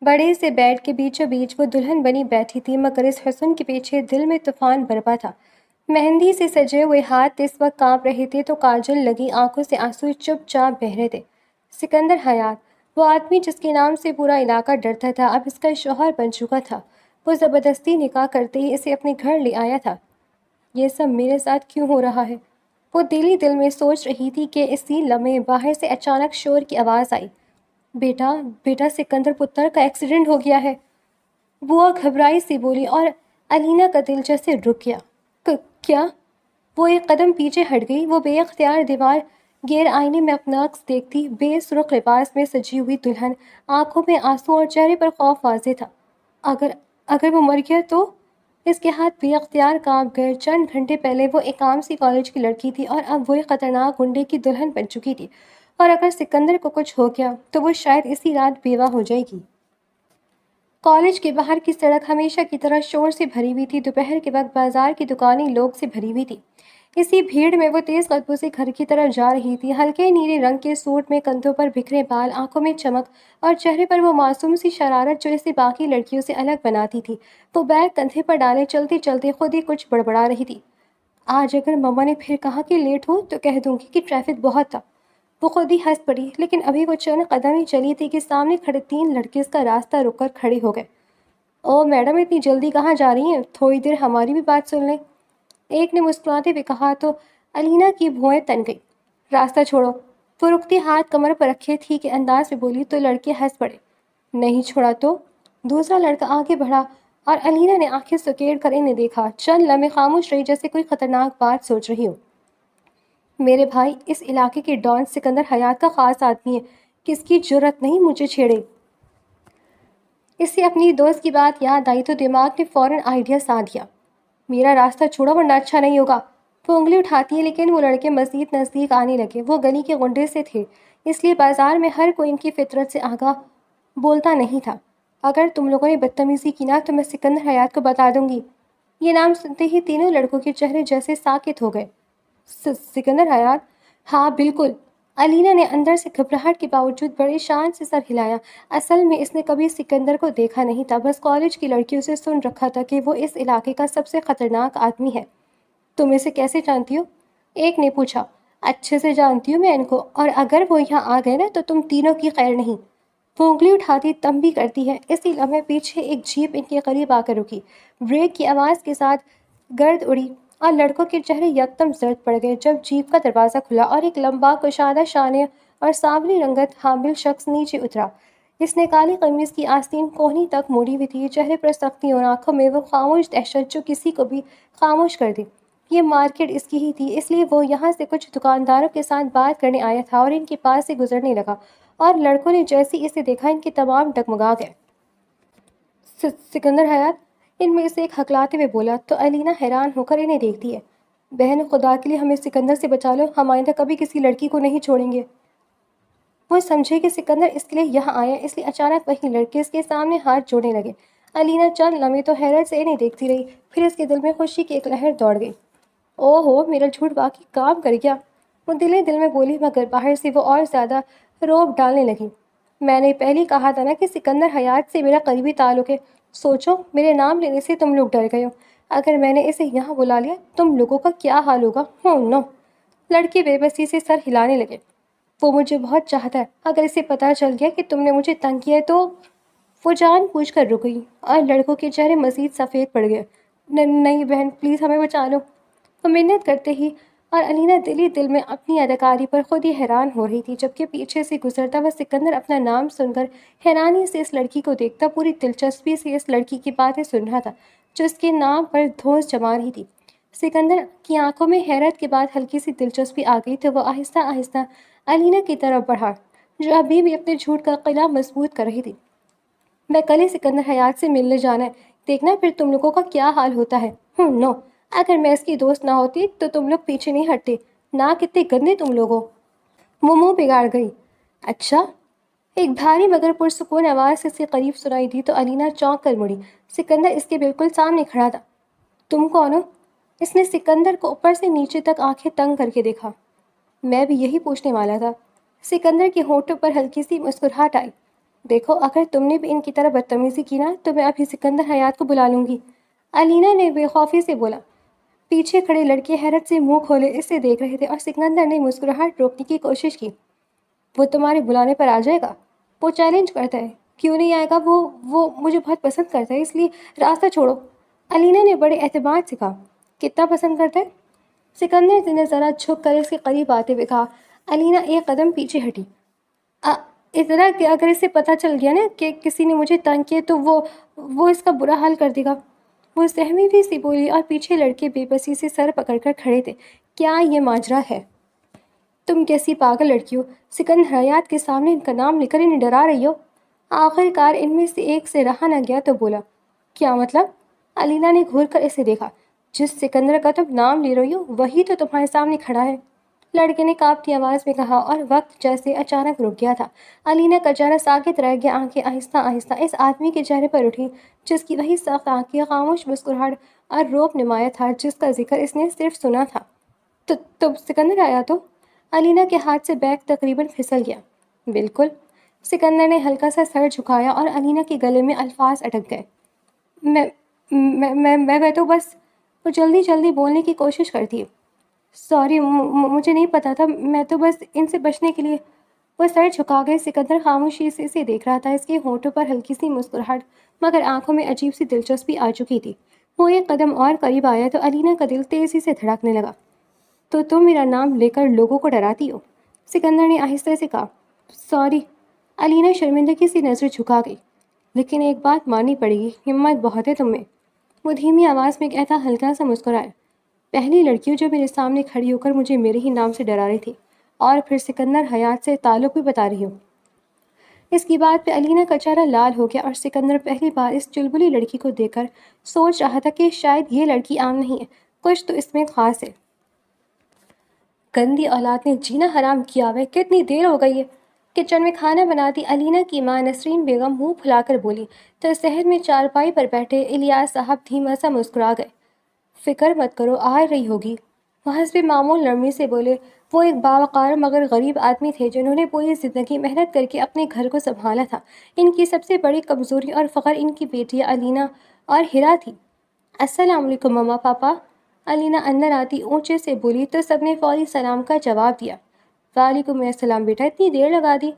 بڑے سے بیڈ کے بیچوں بیچ وہ دلہن بنی بیٹھی تھی، مگر اس حسن کے پیچھے دل میں طوفان برپا تھا۔ مہندی سے سجے ہوئے ہاتھ اس وقت کانپ رہے تھے تو کاجل لگی آنکھوں سے آنسو چپ چاپ بہہ رہے تھے۔ سکندر حیات، وہ آدمی جس کے نام سے پورا علاقہ ڈرتا تھا، اب اس کا شوہر بن چکا تھا۔ وہ زبردستی نکاح کرتے ہی اسے اپنے گھر لے آیا تھا۔ یہ سب میرے ساتھ کیوں ہو رہا ہے؟ وہ دل میں سوچ رہی تھی کہ اسی لمحے باہر سے اچانک شور کی آواز آئی۔ بیٹا بیٹا سکندر پتر کا ایکسیڈنٹ ہو گیا ہے، بوا گھبرائی سی بولی، اور علینا کا دل جیسے رک گیا۔ کیا؟ وہ ایک قدم پیچھے ہٹ گئی۔ وہ بے اختیار دیوار گیر آئینے میں اپنا عکس دیکھتی، بے سرخ لباس میں سجی ہوئی دلہن، آنکھوں میں آنسو اور چہرے پر خوف واضح تھا۔ اگر وہ مر گیا تو؟ اس کے ہاتھ بے اختیار کانپ گئے۔ چند گھنٹے پہلے وہ ایک عام سی کالج کی لڑکی تھی اور اب وہ ایک خطرناک گنڈے کی دلہن بن چکی تھی، اور اگر سکندر کو کچھ ہو گیا تو وہ شاید اسی رات بیوہ ہو جائے گی۔ کالج کے باہر کی سڑک ہمیشہ کی طرح شور سے بھری ہوئی تھی۔ دوپہر کے وقت بازار کی دکانیں لوگ سے بھری ہوئی تھی۔ اسی بھیڑ میں وہ تیز قدموں سے گھر کی طرف جا رہی تھی، ہلکے نیلے رنگ کے سوٹ میں، کندھوں پر بکھرے بال، آنکھوں میں چمک، اور چہرے پر وہ معصوم سی شرارت جو اسے باقی لڑکیوں سے الگ بناتی تھی۔ وہ بیگ کندھے پر ڈالے چلتے چلتے خود ہی کچھ بڑبڑا رہی تھی۔ آج اگر مما نے پھر کہا کہ لیٹ ہو تو کہہ دوں گی کہ ٹریفک بہت تھا۔ وہ خود ہی ہنس پڑی، لیکن ابھی وہ چند قدم ہی چلی تھی کہ سامنے کھڑے 3 لڑکے اس کا راستہ روک کر کھڑے ہو گئے۔ او میڈم، اتنی جلدی کہاں جا رہی ہیں؟ تھوڑی دیر ہماری بھی بات سن لیں۔ ایک نے مسکراتے ہوئے کہا تو علینا کی بھویں تن گئی۔ راستہ چھوڑو، وہ رکتے ہاتھ کمر پر رکھے تھی کہ انداز میں بولی تو لڑکے ہنس پڑے۔ نہیں چھوڑا تو؟ دوسرا لڑکا آگے بڑھا اور علینا نے آنکھیں سکیڑ کر انہیں دیکھا۔ چند لمحے خاموش رہی، جیسے کوئی خطرناک بات سوچ رہی ہو۔ میرے بھائی اس علاقے کے ڈان سکندر حیات کا خاص آدمی ہے، کس کی جرأت نہیں مجھے چھیڑے۔ اسے اپنی دوست کی بات یاد آئی تو دماغ نے فوراً آئیڈیا ساتھ دیا۔ میرا راستہ چھوڑو ورنہ اچھا نہیں ہوگا۔ وہ انگلی اٹھاتی ہے، لیکن وہ لڑکے مزید نزدیک آنے لگے۔ وہ گلی کے غنڈے سے تھے، اس لیے بازار میں ہر کوئی ان کی فطرت سے آگاہ بولتا نہیں تھا۔ اگر تم لوگوں نے بدتمیزی کی نا تو میں سکندر حیات کو بتا دوں گی۔ یہ نام سنتے ہی تینوں لڑکوں کے چہرے جیسے ساکت ہو گئے۔ سکندر حیات؟ ہاں بالکل۔ علینا نے اندر سے گھبراہٹ کے باوجود بڑے شان سے سر ہلایا۔ اصل میں اس نے کبھی سکندر کو دیکھا نہیں تھا، بس کالج کی لڑکیوں سے سن رکھا تھا کہ وہ اس علاقے کا سب سے خطرناک آدمی ہے۔ تم اسے کیسے جانتی ہو؟ ایک نے پوچھا۔ اچھے سے جانتی ہوں میں ان کو، اور اگر وہ یہاں آ گئے نا تو تم تینوں کی خیر نہیں۔ وہ انگلی اٹھاتی تنبیہ کرتی ہے۔ اسی لمحے پیچھے ایک جیپ ان کے قریب آ کر رکی۔ بریک کی آواز کے ساتھ گرد اڑی اور لڑکوں کے چہرے یکدم زرد پڑ گئے جب جیپ کا دروازہ کھلا اور ایک لمبا کشادہ شانے اور سانولی رنگت حامل شخص نیچے اترا۔ اس نے کالی قمیض کی آستین کوہنی تک موڑی ہوئی تھی، چہرے پر سختی اور آنکھوں میں وہ خاموش دہشت جو کسی کو بھی خاموش کر دے۔ یہ مارکیٹ اس کی ہی تھی، اس لیے وہ یہاں سے کچھ دکانداروں کے ساتھ بات کرنے آیا تھا اور ان کے پاس سے گزرنے لگا، اور لڑکوں نے جیسے اسے دیکھا ان کے تمام ڈگمگا گئے۔ سکندر حیات؟ ان میں سے ایک ہکلاتے ہوئے بولا تو علینا حیران ہو کر انہیں دیکھتی ہے۔ بہن خدا کے لیے ہمیں سکندر سے بچا لو، ہم آئندہ کبھی کسی لڑکی کو نہیں چھوڑیں گے۔ وہ سمجھے کہ سکندر اس کے لیے یہاں آیا، اس لیے اچانک وہی لڑکے اس کے سامنے ہاتھ جوڑنے لگے۔ علینا چند لمحے تو حیرت سے انہیں دیکھتی رہی، پھر اس کے دل میں خوشی کی ایک لہر دوڑ گئی۔ او ہو، میرا جھوٹ واقعی کام کر گیا، وہ دل میں بولی، مگر باہر سے وہ اور زیادہ روب ڈالنے لگی۔ میں نے پہلے کہا تھا نا کہ سکندر حیات سے میرا قریبی تعلق ہے۔ سوچو، میرے نام لینے سے تم لوگ ڈر گئے ہو، اگر میں نے اسے یہاں بلا لیا تم لوگوں کا کیا حال ہوگا؟ نو۔ لڑکے بے بسی سے سر ہلانے لگے۔ وہ مجھے بہت چاہتا ہے، اگر اسے پتہ چل گیا کہ تم نے مجھے تنگ کیا ہے تو… وہ جان بوجھ کر رک گئی اور لڑکوں کے چہرے مزید سفید پڑ گئے۔ نہیں بہن، پلیز ہمیں بچا لو، وہ منت کرتے ہی، اور علینا دل میں اپنی اداکاری پر خود ہی حیران ہو رہی تھی، جبکہ پیچھے سے گزرتا ہوا سکندر اپنا نام سن کر حیرانی سے اس لڑکی کو دیکھتا، پوری دلچسپی سے اس لڑکی کی باتیں سن رہا تھا جو اس کے نام پر دھونس جما رہی تھی۔ سکندر کی آنکھوں میں حیرت کے بعد ہلکی سی دلچسپی آ گئی تو وہ آہستہ آہستہ علینا کی طرف بڑھا، جو ابھی بھی اپنے جھوٹ کا قلعہ مضبوط کر رہی تھی۔ میں کل ہی سکندر حیات سے ملنے جانا ہے، دیکھنا پھر تم لوگوں کا کیا حال ہوتا ہے۔ نو، اگر میں اس کی دوست نہ ہوتی تو تم لوگ پیچھے نہیں ہٹتے، نہ کتنے گندے تم لوگوں۔ وہ منہ بگاڑ گئی۔ اچھا؟ ایک بھاری مگر پرسکون آواز اس کے قریب سنائی دی تو علینا چونک کر مڑی۔ سکندر اس کے بالکل سامنے کھڑا تھا۔ تم کون ہو؟ اس نے سکندر کو اوپر سے نیچے تک آنکھیں تنگ کر کے دیکھا۔ میں بھی یہی پوچھنے والا تھا۔ سکندر کے ہونٹوں پر ہلکی سی مسکراہٹ آئی۔ دیکھو اگر تم نے بھی ان کی طرح بدتمیزی کی نا تو میں ابھی سکندر حیات کو بلا لوں گی، علینا نے بے خوفی سے بولا۔ پیچھے کھڑے لڑکے حیرت سے منہ کھولے اسے دیکھ رہے تھے اور سکندر نے مسکراہٹ روکنے کی کوشش کی۔ وہ تمہارے بلانے پر آ جائے گا؟ وہ چیلنج کرتا ہے۔ کیوں نہیں آئے گا؟ وہ مجھے بہت پسند کرتا ہے، اس لیے راستہ چھوڑو، علینا نے بڑے اعتماد سے کہا۔ کتنا پسند کرتا ہے؟ سکندر نے ذرا جھک کر اس کے قریب آتے ہوئے کہا۔ علینا ایک قدم پیچھے ہٹی۔ آ، اتنا کہ اگر اسے پتہ چل گیا نا کہ کسی نے مجھے تنگ کیا تو وہ اس کا برا حال کر دے گا، وہ سہمی ہوئی سی بولی اور پیچھے لڑکے بے بسی سے سر پکڑ کر کھڑے تھے۔ کیا یہ ماجرا ہے؟ تم کیسی پاگل لڑکی ہو؟ سکندر حیات کے سامنے ان کا نام لے کر انہیں ڈرا رہی ہو؟ آخر کار ان میں سے ایک سے رہا نہ گیا تو بولا۔ کیا مطلب؟ علینا نے گھور کر اسے دیکھا۔ جس سکندر کا تم نام لے رہی ہو وہی تو تمہارے سامنے کھڑا ہے، لڑکے نے کانپتی آواز میں کہا، اور وقت جیسے اچانک رک گیا تھا۔ علینا کا چہرہ ساکت رہ گیا، آنکھیں آہستہ آہستہ اس آدمی کے چہرے پر اٹھی جس کی وہی سخت آنکھیں، خاموش مسکراہٹ اور روب نمایاں تھا جس کا ذکر اس نے صرف سنا تھا۔ تو تم سکندر آیا تو؟ علینا کے ہاتھ سے بیگ تقریباً پھسل گیا۔ بالکل، سکندر نے ہلکا سا سر جھکایا اور علینا کے گلے میں الفاظ اٹک گئے۔ میں تو بس، وہ جلدی جلدی بولنے کی کوشش کرتی ہے۔ سوری، مجھے نہیں پتا تھا، میں تو بس ان سے بچنے کے لیے۔ وہ سر جھکا گئے۔ سکندر خاموشی سے اسے دیکھ رہا تھا، اس کے ہونٹوں پر ہلکی سی مسکراہٹ مگر آنکھوں میں عجیب سی دلچسپی آ چکی تھی۔ وہ ایک قدم اور قریب آیا تو علینا کا دل تیزی سے دھڑکنے لگا۔ تو تم میرا نام لے کر لوگوں کو ڈراتی ہو؟ سکندر نے آہستہ سے کہا۔ سوری، علینا شرمندگی سے نظر جھکا گئی۔ لیکن ایک بات ماننی پڑے گی، ہمت بہت ہے تم میں، وہ دھیمی آواز میں کہتا ہلکا سا مسکرایا۔ پہلی لڑکی جو میرے سامنے کھڑی ہو کر مجھے میرے ہی نام سے ڈرا رہی تھی، اور پھر سکندر حیات سے تعلق بھی بتا رہی ہو۔ اس کی بات پہ علینا کا چہرہ لال ہو گیا اور سکندر پہلی بار اس چلبلی لڑکی کو دیکھ کر سوچ رہا تھا کہ شاید یہ لڑکی عام نہیں ہے، کچھ تو اس میں خاص ہے۔ گندی اولاد نے جینا حرام کیا ہوا ہے، کتنی دیر ہو گئی ہے؟ کچن میں کھانا بناتی علینا کی ماں نسرین بیگم منہ پھلا کر بولی تو صحن میں چارپائی پر بیٹھے الیاس صاحب دھیما سا مسکرا گئے۔ فکر مت کرو، آ رہی ہوگی، وہ حسب معمول نرمی سے بولے۔ وہ ایک باوقار مگر غریب آدمی تھے جنہوں نے پوری زندگی محنت کر کے اپنے گھر کو سنبھالا تھا۔ ان کی سب سے بڑی کمزوری اور فخر ان کی بیٹیاں علینا اور ہیرا تھی۔ السلام علیکم مما پاپا، علینا اندر آتی اونچے سے بولی تو سب نے فوری سلام کا جواب دیا۔ وعلیکم السلام بیٹا، اتنی دیر لگا دی؟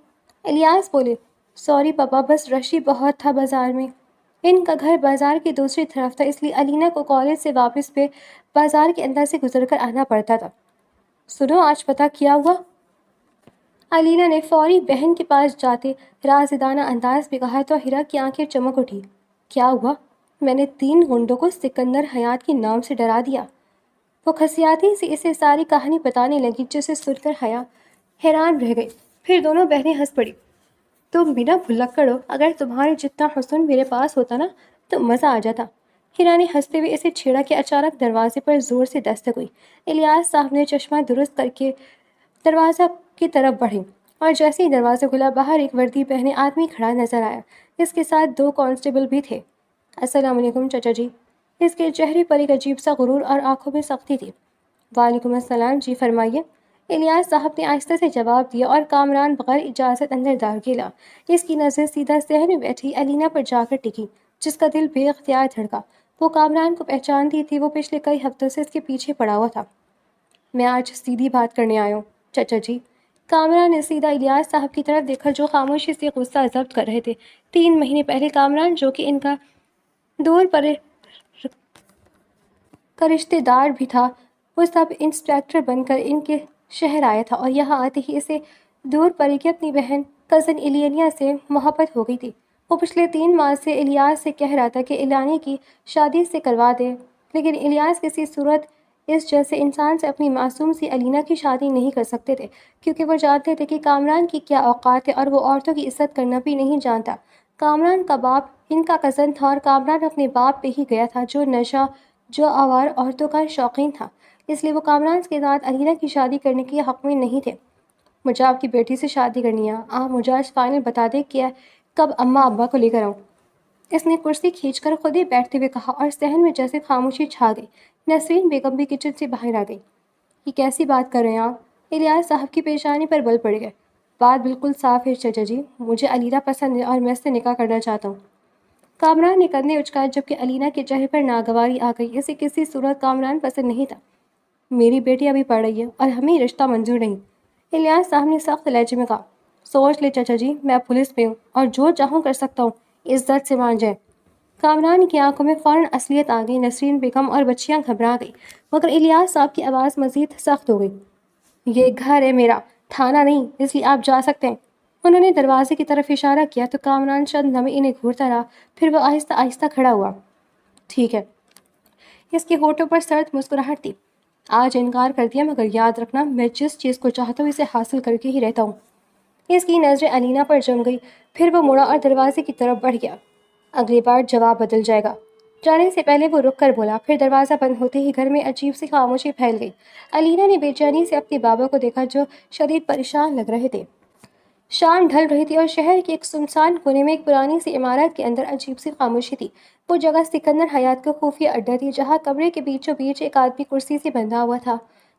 الیاس بولے۔ سوری پاپا، بس رشی بہت تھا بازار میں۔ ان کا گھر بازار کی دوسری طرف تھا، اس لیے علینا کو کالج سے واپس پہ بازار کے اندر سے گزر کر آنا پڑتا تھا۔ سنو، آج پتہ کیا ہوا؟ علینا نے فوری بہن کے پاس جاتے رازدانہ انداز میں کہا تو ہیرا کی آنکھیں چمک اٹھی۔ کیا ہوا؟ میں نے 3 گنڈوں کو سکندر حیات کے نام سے ڈرا دیا۔ وہ کھسیاتی سے اسے ساری کہانی بتانے لگی جسے سن کر حیا حیران رہ گئی، پھر دونوں بہنیں ہنس پڑی۔ تم بھی نا بھلکڑ ہو، اگر تمہارے جتنا حسن میرے پاس ہوتا نا تو مزہ آ جاتا۔ ہیرا نے ہنستے ہوئے اسے چھیڑا کہ اچانک دروازے پر زور سے دستک ہوئی۔ الیاس صاحب نے چشمہ درست کر کے دروازہ کی طرف بڑھے اور جیسے ہی دروازہ کھلا باہر ایک وردی پہنے آدمی کھڑا نظر آیا، اس کے ساتھ 2 کانسٹیبل بھی تھے۔ السلام علیکم چچا جی، اس کے چہرے پر ایک عجیب سا غرور اور آنکھوں میں سختی تھی۔ وعلیکم السلام، جی فرمائیے، الیاس صاحب نے آہستہ سے جواب دیا اور کامران بغیر اجازت اندر داخل۔ اس کی نظر سیدھا صحن میں بیٹھی علینا پر جا کر ٹکی جس کا دل بے اختیار دھڑکا۔ وہ کامران کو پہچانتی تھی، وہ پچھلے کئی ہفتوں سے اس کے پیچھے پڑا ہوا تھا۔ میں آج سیدھی بات کرنے آیا ہوں چچا جی، کامران نے سیدھا الیاس صاحب کی طرف دیکھا جو خاموشی سے غصہ ضبط کر رہے تھے۔ 3 مہینے پہلے کامران جو کہ ان کا دور پر کا رشتہ دار بھی تھا، وہ سب انسپیکٹر بن کر ان کے شہر آیا تھا اور یہاں آتے ہی اسے دور پڑی کہ اپنی بہن کزن ایلینیا سے محبت ہو گئی تھی۔ وہ پچھلے 3 ماہ سے الیاس سے کہہ رہا تھا کہ ایلانی کی شادی سے کروا دے، لیکن الیاس کسی صورت اس جیسے انسان سے اپنی معصوم سی علینا کی شادی نہیں کر سکتے تھے، کیونکہ وہ جانتے تھے کہ کامران کی کیا اوقات ہے اور وہ عورتوں کی عزت کرنا بھی نہیں جانتا۔ کامران کا باپ ان کا کزن تھا اور کامران اپنے باپ پہ ہی گیا تھا جو نشہ جو آوار عورتوں کا شوقین تھا، اس لیے وہ کامران کے ساتھ علینا کی شادی کرنے کے حق میں نہیں تھے۔ مجھے آپ کی بیٹی سے شادی کرنی ہے، آپ مجھے آج فائنل بتا دیں کہ کب اماں ابا کو لے کر آؤں، اس نے کرسی کھینچ کر خود ہی بیٹھتے ہوئے کہا اور صحن میں جیسے خاموشی چھا گئی۔ نسرین بیگم بھی کچن سے باہر آ گئی۔ یہ کیسی بات کر رہے ہیں آپ؟ الیاس صاحب کی پیشانی پر بل پڑ گئے۔ بات بالکل صاف ہے چچا جی، مجھے علینا پسند ہے اور میں اس سے نکاح کرنا چاہتا ہوں۔ کامران نے قدمیں اچکائے جبکہ علینا کے چہرے پر ناگواری آ گئی۔ اسے کسی صورت کامران پسند نہیں تھا۔ میری بیٹی ابھی پڑھ رہی ہے اور ہمیں رشتہ منظور نہیں، الیاس صاحب نے سخت لہجے میں کہا۔ سوچ لے چچا جی، میں پولیس میں ہوں اور جو چاہوں کر سکتا ہوں، عزت سے مان جائے۔ کامران کی آنکھوں میں فوراً اصلیت آ گئی۔ نسرین بیگم اور بچیاں گھبرا گئی مگر الیاس صاحب کی آواز مزید سخت ہو گئی۔ یہ گھر ہے میرا، تھانہ نہیں، اس لیے آپ جا سکتے ہیں۔ انہوں نے دروازے کی طرف اشارہ کیا تو کامران چند لمحے انہیں گھورتا رہا، پھر وہ آہستہ آہستہ کھڑا ہوا۔ ٹھیک ہے۔ اس کے ہونٹوں پر سرد مسکراہٹ تھی۔ آج انکار کر دیا مگر یاد رکھنا میں جس چیز کو چاہتا ہوں اسے حاصل کر کے ہی رہتا ہوں۔ اس کی نظریں علینا پر جم گئی، پھر وہ مڑا اور دروازے کی طرف بڑھ گیا۔ اگلی بار جواب بدل جائے گا۔ جانے سے پہلے وہ رک کر بولا، پھر دروازہ بند ہوتے ہی گھر میں عجیب سی خاموشی پھیل گئی۔ علینا نے بے چینی سے اپنے بابا کو دیکھا جو شدید پریشان لگ رہے تھے۔ شام ڈھل رہی تھی اور شہر کے ایک سنسان کونے میں ایک پرانی سی عمارت کے اندر عجیب سی خاموشی تھی۔ وہ جگہ سکندر حیات کا خفیہ اڈا تھی جہاں کمرے کے بیچوں بیچ ایک آدمی کرسی سے بندھا ہوا تھا۔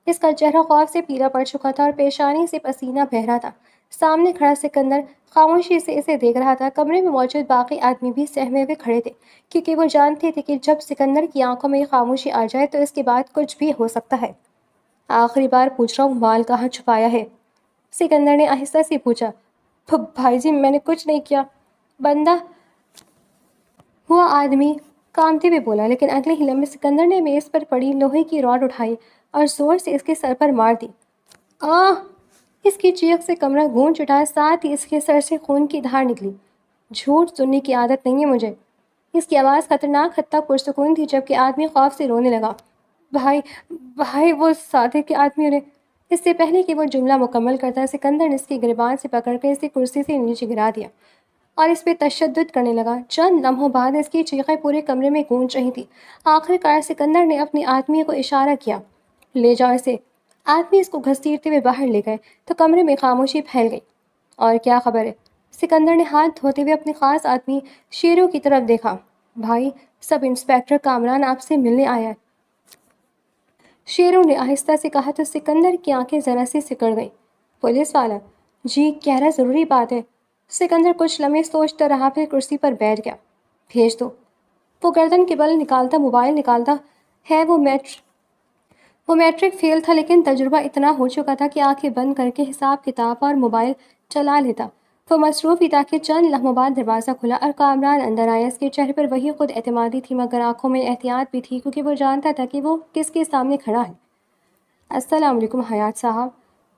اس کا چہرہ خوف سے پیلا پڑ چکا تھا اور پیشانی سے پسینہ بہہ رہا تھا۔ سامنے کھڑا سکندر خاموشی سے اسے دیکھ رہا تھا۔ کمرے میں موجود باقی آدمی بھی سہمے ہوئے کھڑے تھے کیونکہ وہ جانتے تھے کہ جب سکندر کی آنکھوں میں یہ خاموشی آ جائے تو اس کے بعد کچھ بھی ہو سکتا ہے۔ آخری بار پوچھ رہا ہوں، مال کہاں چھپایا ہے؟ سکندر نے آہستہ سے پوچھا۔ بھائی جی میں نے کچھ نہیں کیا، بندہ ہوا آدمی کانپتے ہوئے بولا، لیکن اگلے ہی لمحے سکندر نے میز پر پڑی لوہے کی راڈ اٹھائی اور زور سے اس کے سر پر مار دی۔ آہ! اس کی چیخ سے کمرہ گونج اٹھا، ساتھ ہی اس کے سر سے خون کی دھار نکلی۔ جھوٹ سننے کی عادت نہیں ہے مجھے۔ اس کی آواز خطرناک حد تک پرسکون تھی جبکہ آدمی خوف سے رونے لگا۔ بھائی وہ سادے کے آدمیوں نے… اس سے پہلے کہ وہ جملہ مکمل کرتا سکندر نے اس کی گریبان سے پکڑ کر اسے کرسی سے نیچے گرا دیا اور اس پہ تشدد کرنے لگا۔ چند لمحوں بعد اس کی چیخیں پورے کمرے میں گونج رہی تھیں۔ آخر کار سکندر نے اپنے آدمی کو اشارہ کیا، لے جاؤ اسے۔ آدمی اس کو گھسیٹتے ہوئے باہر لے گئے تو کمرے میں خاموشی پھیل گئی۔ اور کیا خبر ہے؟ سکندر نے ہاتھ دھوتے ہوئے اپنے خاص آدمی شیرو کی طرف دیکھا۔ بھائی، سب انسپکٹر کامران آپ سے ملنے آیا ہے، شیرو نے آہستہ سے کہا تو سکندر کی آنکھیں ذرا سی سکڑ گئیں۔ پولیس والا؟ جی، کہنا ضروری بات ہے۔ سکندر کچھ لمحے سوچتا رہا پھر کرسی پر بیٹھ گیا۔ بھیج دو۔ وہ گردن کے بل نکالتا موبائل نکالتا ہے۔ وہ میٹرک فیل تھا لیکن تجربہ اتنا ہو چکا تھا کہ آنکھیں بند کر کے حساب کتاب اور موبائل چلا لیتا۔ وہ مصروف ہی تھا کہ چند لمحوں بعد دروازہ کھلا اور کامران اندر آیا۔ اس کے چہرے پر وہی خود اعتمادی تھی مگر آنکھوں میں احتیاط بھی تھی کیونکہ وہ جانتا تھا کہ وہ کس کے سامنے کھڑا ہے۔ السلام علیکم حیات صاحب۔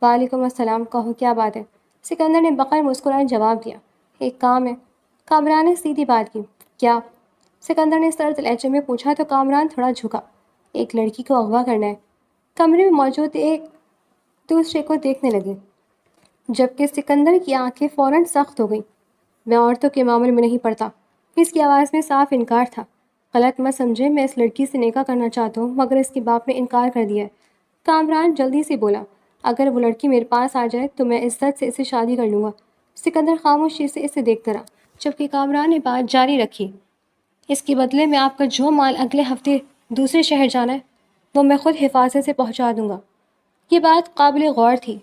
وعلیکم السلام، کہو کیا بات ہے؟ سکندر نے بغیر مسکرائے جواب دیا۔ ایک کام ہے۔ کامران نے سیدھی بات کی۔ کیا؟ سکندر نے سرد لہجے میں پوچھا تو کامران تھوڑا جھکا۔ ایک لڑکی کو اغوا کرنا ہے۔ کمرے میں موجود ایک دوسرے کو دیکھنے لگے جبکہ سکندر کی آنکھیں فوراً سخت ہو گئیں۔ میں عورتوں کے معاملے میں نہیں پڑتا۔ اس کی آواز میں صاف انکار تھا۔ غلط مت سمجھے، میں اس لڑکی سے نکاح کرنا چاہتا ہوں مگر اس کے باپ نے انکار کر دیا ہے۔ کامران جلدی سے بولا، اگر وہ لڑکی میرے پاس آ جائے تو میں عزت سے اسے شادی کر لوں گا۔ سکندر خاموشی سے اسے دیکھتا رہا جبکہ کامران نے بات جاری رکھی۔ اس کے بدلے میں آپ کا جو مال اگلے ہفتے دوسرے شہر جانا ہے وہ میں خود حفاظت سے پہنچا دوں گا۔ یہ بات قابل غور تھی۔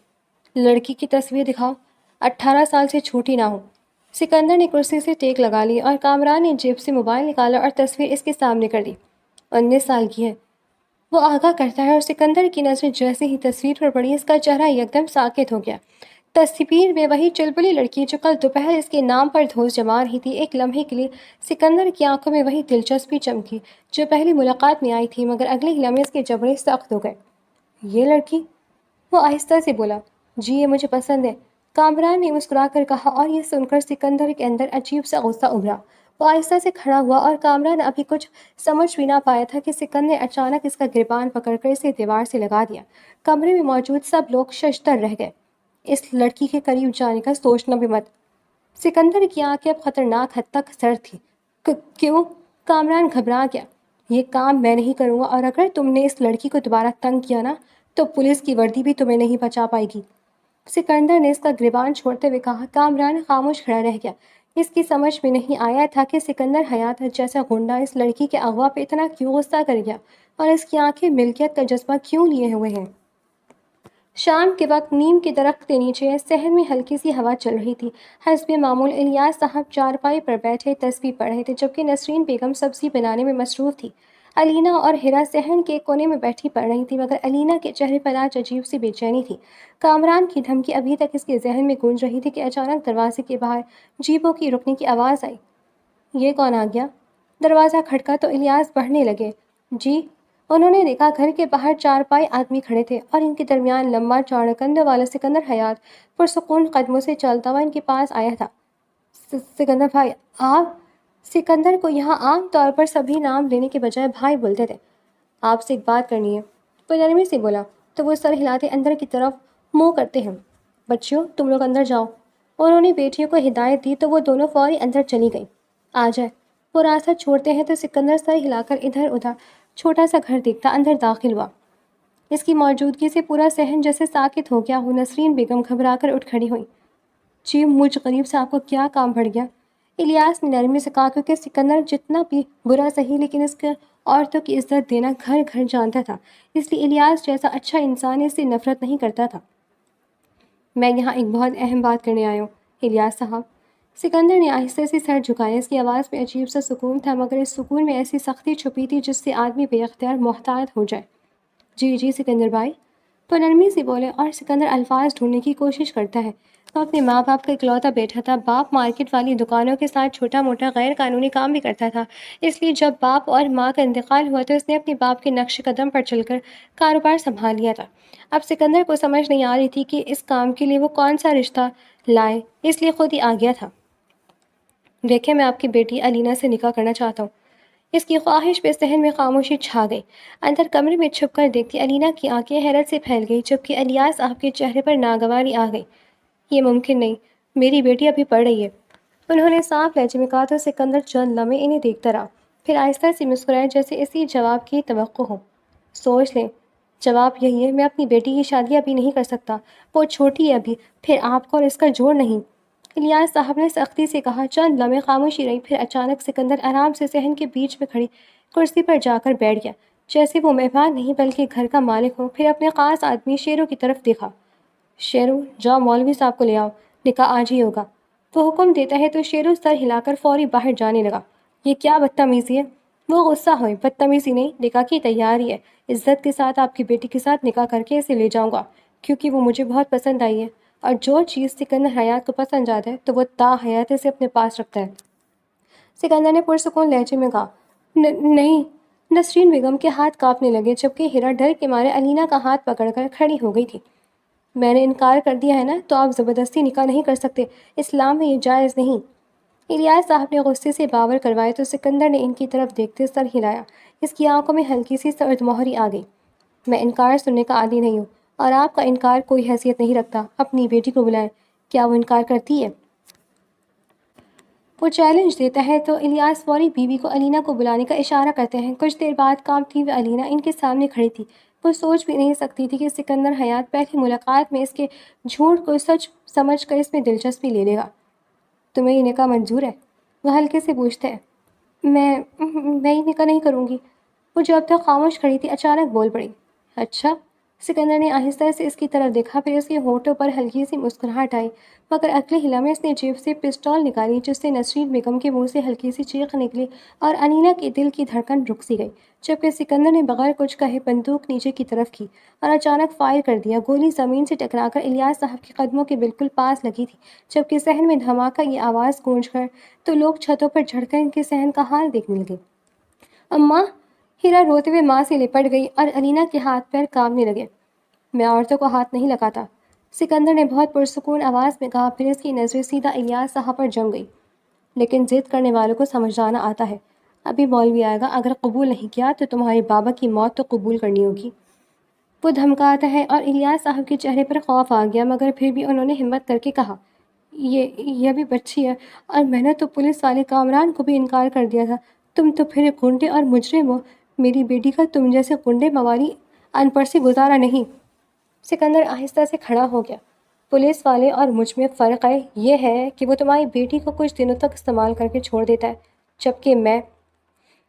لڑکی کی تصویر دکھاؤ، 18 سال سے چھوٹی نہ ہو۔ سکندر نے کرسی سے ٹیک لگا لی اور کامران نے جیب سے موبائل نکالا اور تصویر اس کے سامنے کر دی۔ 19 سال کی ہے، وہ آگاہ کرتا ہے اور سکندر کی نظریں جیسے ہی تصویر پر پڑی اس کا چہرہ یکدم ساکت ہو گیا۔ تصویر میں وہی چلبلی لڑکی جو کل دوپہر اس کے نام پر دھوس جما رہی تھی۔ ایک لمحے کے لیے سکندر کی آنکھوں میں وہی دلچسپی چمکی جو پہلی ملاقات میں آئی تھی مگر اگلے ہی لمحے اس کے جبڑے سخت ہو گئے۔ یہ لڑکی؟ وہ آہستہ سے بولا۔ جی، یہ مجھے پسند ہے، کامران نے مسکرا کر کہا اور یہ سن کر سکندر کے اندر عجیب سا غصہ ابھرا۔ وہ آہستہ سے کھڑا ہوا اور کامران ابھی کچھ سمجھ بھی نہ پایا تھا کہ سکندر نے اچانک اس کا گریبان پکڑ کر اسے دیوار سے لگا دیا۔ کمرے میں موجود سب لوگ ششدر رہ گئے۔ اس لڑکی کے قریب جانے کا سوچنا بھی مت۔ سکندر کی آنکھیں اب خطرناک حد تک سرد تھیں۔ کیوں؟ کامران گھبرا گیا۔ یہ کام میں نہیں کروں گا اور اگر تم نے اس لڑکی کو دوبارہ تنگ کیا نا تو پولیس کی وردی بھی تمہیں نہیں بچا پائے گی۔ سکندر نے اس کا گریبان چھوڑتے ہوئے کہا۔ کامران خاموش کھڑا رہ گیا۔ اس کی سمجھ میں نہیں آیا تھا کہ سکندر حیات جیسا غنڈہ اس لڑکی کے اغوا پہ اتنا کیوں غصہ کر گیا اور اس کی آنکھیں ملکیت کا جذبہ کیوں لیے ہوئے ہیں۔ شام کے وقت نیم کے درخت کے نیچے صحن میں ہلکی سی ہوا چل رہی تھی۔ حسب معمول الیاس صاحب چارپائی پر بیٹھے تسبیح پڑھ رہے تھے، جبکہ نسرین بیگم سبزی بنانے میں مصروف تھی۔ علینا اور ہیرا صحن کے کونے میں بیٹھی پڑھ رہی تھی، مگر علینا کے چہرے پر آج عجیب سی بے چینی تھی۔ کامران کی دھمکی ابھی تک اس کے ذہن میں گونج رہی تھی کہ اچانک دروازے کے باہر جیپوں کی رکنے کی آواز آئی۔ یہ کون آ گیا؟ دروازہ کھٹکا تو الیاس بڑھنے لگے۔ جی؟ انہوں نے دیکھا گھر کے باہر چارپائی آدمی کھڑے تھے اور ان کے درمیان لمبا چوڑا کندھوں والا سکندر حیات پرسکون قدموں سے چلتا ہوا ان کے پاس آیا تھا۔ سکندر بھائی، آپ؟ سکندر کو یہاں عام طور پر سبھی نام لینے کے بجائے بھائی بولتے تھے۔ آپ سے ایک بات کرنی ہے، وہ نرمی سے بولا تو وہ سر ہلاتے اندر کی طرف منہ کرتے ہیں۔ بچیوں، تم لوگ اندر جاؤ۔ انہوں نے بیٹیوں کو ہدایت دی تو وہ دونوں فوری اندر چلی گئیں۔ آ جائے۔ وہ راستہ چھوڑتے ہیں تو سکندر سر ہلا کر ادھر ادھر چھوٹا سا گھر دیکھتا اندر داخل ہوا۔ اس کی موجودگی سے پورا صحن جیسے ساکت ہو گیا ہو۔ نسرین بیگم گھبرا کر اٹھ کھڑی ہوئی۔ جی، مجھ غریب سے آپ کو کیا کام پڑ گیا؟ الیاس نے نرمی سے کہا، کیونکہ سکندر جتنا بھی برا صحیح لیکن اس کے عورتوں کی عزت دینا گھر گھر جانتا تھا، اس لیے الیاس جیسا اچھا انسان اس سے نفرت نہیں کرتا تھا۔ میں یہاں ایک بہت اہم بات کرنے آیا ہوں الیاس صاحب۔ سکندر نے آہستہ سے سر جھکایا۔ اس کی آواز میں عجیب سا سکون تھا، مگر اس سکون میں ایسی سختی چھپی تھی جس سے آدمی بے اختیار محتاط ہو جائے۔ جی جی سکندر بھائی، وہ نرمی سے بولے، اور سکندر الفاظ ڈھونڈنے کی کوشش کرتا ہے۔ وہ اپنے ماں باپ کا اکلوتا بیٹا تھا۔ باپ مارکیٹ والی دکانوں کے ساتھ چھوٹا موٹا غیر قانونی کام بھی کرتا تھا، اس لیے جب باپ اور ماں کا انتقال ہوا تو اس نے اپنے باپ کے نقش قدم پر چل کر کاروبار سنبھال لیا تھا۔ اب سکندر کو سمجھ نہیں آ رہی تھی کہ اس کام کے لیے وہ کون سا رشتہ لائے، اس لیے خود ہی آ گیا تھا۔ دیکھیں، میں آپ کی بیٹی علینا سے نکاح کرنا چاہتا ہوں۔ اس کی خواہش پہ صحن میں خاموشی چھا گئی۔ اندر کمرے میں چھپ کر دیکھتی علینا کی آنکھیں حیرت سے پھیل گئی، جبکہ الیاس صاحب کے چہرے پر ناگواری آ گئی۔ یہ ممکن نہیں، میری بیٹی ابھی پڑھ رہی ہے، انہوں نے صاف لہجے میں کہا تو سکندر چند لمحے انہیں دیکھتا رہا، پھر آہستہ سے مسکرایا جیسے اسی جواب کی توقع ہو۔ سوچ لیں، جواب یہی ہے، میں اپنی بیٹی کی شادی ابھی نہیں کر سکتا، وہ چھوٹی ہے ابھی، پھر آپ کو اور اس کا جوڑ نہیں۔ الیاس صاحب نے سختی سے کہا۔ چند لمحے خاموشی رہی، پھر اچانک سکندر آرام سے صحن کے بیچ میں کھڑی کرسی پر جا کر بیٹھ گیا، جیسے وہ مہمان نہیں بلکہ گھر کا مالک ہو۔ پھر اپنے خاص آدمی شیرو کی طرف دیکھا۔ شیرو، جاؤ مولوی صاحب کو لے آؤ، نکاح آج ہی ہوگا۔ وہ حکم دیتا ہے تو شیرو سر ہلا کر فوری باہر جانے لگا۔ یہ کیا بدتمیزی ہے؟ وہ غصہ ہوئی۔ بدتمیزی نہیں، نکاح کی تیاری ہے، عزت کے ساتھ آپ کی بیٹی کے ساتھ نکاح کر کے اسے لے جاؤں گا، کیونکہ وہ مجھے بہت پسند آئی ہے، اور جو چیز سکندر حیات کو پسند آتا ہے تو وہ تا حیات اسے اپنے پاس رکھتا ہے۔ سکندر نے پرسکون لہجے میں کہا، نہیں۔ نسرین بیگم کے ہاتھ کانپنے لگے، جبکہ ہیرا ڈر کے مارے علینا کا ہاتھ پکڑ کر کھڑی ہو گئی تھی۔ میں نے انکار کر دیا ہے نا، تو آپ زبردستی نکاح نہیں کر سکتے، اسلام میں یہ جائز نہیں۔ الیاس صاحب نے غصے سے باور کروائے تو سکندر نے ان کی طرف دیکھتے سر ہلایا۔ اس کی آنکھوں میں ہلکی سی سرد مہری آ گئی۔ میں انکار سننے کا عادی نہیں ہوں، اور آپ کا انکار کوئی حیثیت نہیں رکھتا۔ اپنی بیٹی کو بلائیں۔ کیا وہ انکار کرتی ہے؟ وہ چیلنج دیتا ہے تو الیاس فوری بیوی کو علینا کو بلانے کا اشارہ کرتے ہیں۔ کچھ دیر بعد کانپتی ہوئی علینا ان کے سامنے کھڑی تھی۔ وہ سوچ بھی نہیں سکتی تھی کہ سکندر حیات پہلی ملاقات میں اس کے جھوٹ کو سچ سمجھ کر اس میں دلچسپی لے لے گا۔ تمہیں یہ نکاح منظور ہے؟ وہ ہلکے سے پوچھتے ہیں۔ میں یہ نکاح نہیں کروں گی۔ وہ جو اب تک خاموش کھڑی تھی اچانک بول پڑی۔ اچھا؟ سکندر نے آہستہ سے اس کی طرف دیکھا، پھر اس کے ہونٹوں پر ہلکی سی مسکراہٹ آئی، مگر اگلے ہی لمحے اس نے جیب سے پستول نکالی، جس سے نسرین بیگم کے منہ سے ہلکی سی چیخ نکلی اور علینا کے دل کی دھڑکن رک سی گئی، جبکہ سکندر نے بغیر کچھ کہے بندوق نیچے کی طرف کی اور اچانک فائر کر دیا۔ گولی زمین سے ٹکرا کر الیاس صاحب کے قدموں کے بالکل پاس لگی تھی، جبکہ صحن میں دھماکہ یہ آواز گونج کر تو لوگ چھتوں پر چڑھ کر ان کے صحن کا حال دیکھنے لگے۔ اماں! ہیرا روتے ہوئے ماں سے لپٹ گئی اور علینا کے ہاتھ پیر کانپنے لگے۔ میں عورتوں کو ہاتھ نہیں لگاتا، سکندر نے بہت پرسکون آواز میں کہا، پھر اس کی نظریں سیدھا الیاس صاحب پر جم گئی۔ لیکن ضد کرنے والوں کو سمجھانا آتا ہے، ابھی مولوی آئے گا، اگر قبول نہیں کیا تو تمہارے بابا کی موت تو قبول کرنی ہوگی۔ وہ دھمکاتا ہے اور الیاس صاحب کے چہرے پر خوف آ گیا، مگر پھر بھی انہوں نے ہمت کر کے کہا، یہ ابھی بچی ہے، اور میں نے تو پولیس والے کامران کو بھی انکار کر دیا تھا، تم تو پھر گنڈے اور مجرم ہو، میری بیٹی کا تم جیسے گنڈے موالی ان پڑھ سے گزارا نہیں۔ سکندر آہستہ سے کھڑا ہو گیا۔ پولیس والے اور مجھ میں فرق یہ ہے کہ وہ تمہاری بیٹی کو کچھ دنوں تک استعمال کر کے چھوڑ دیتا ہے، جبکہ میں…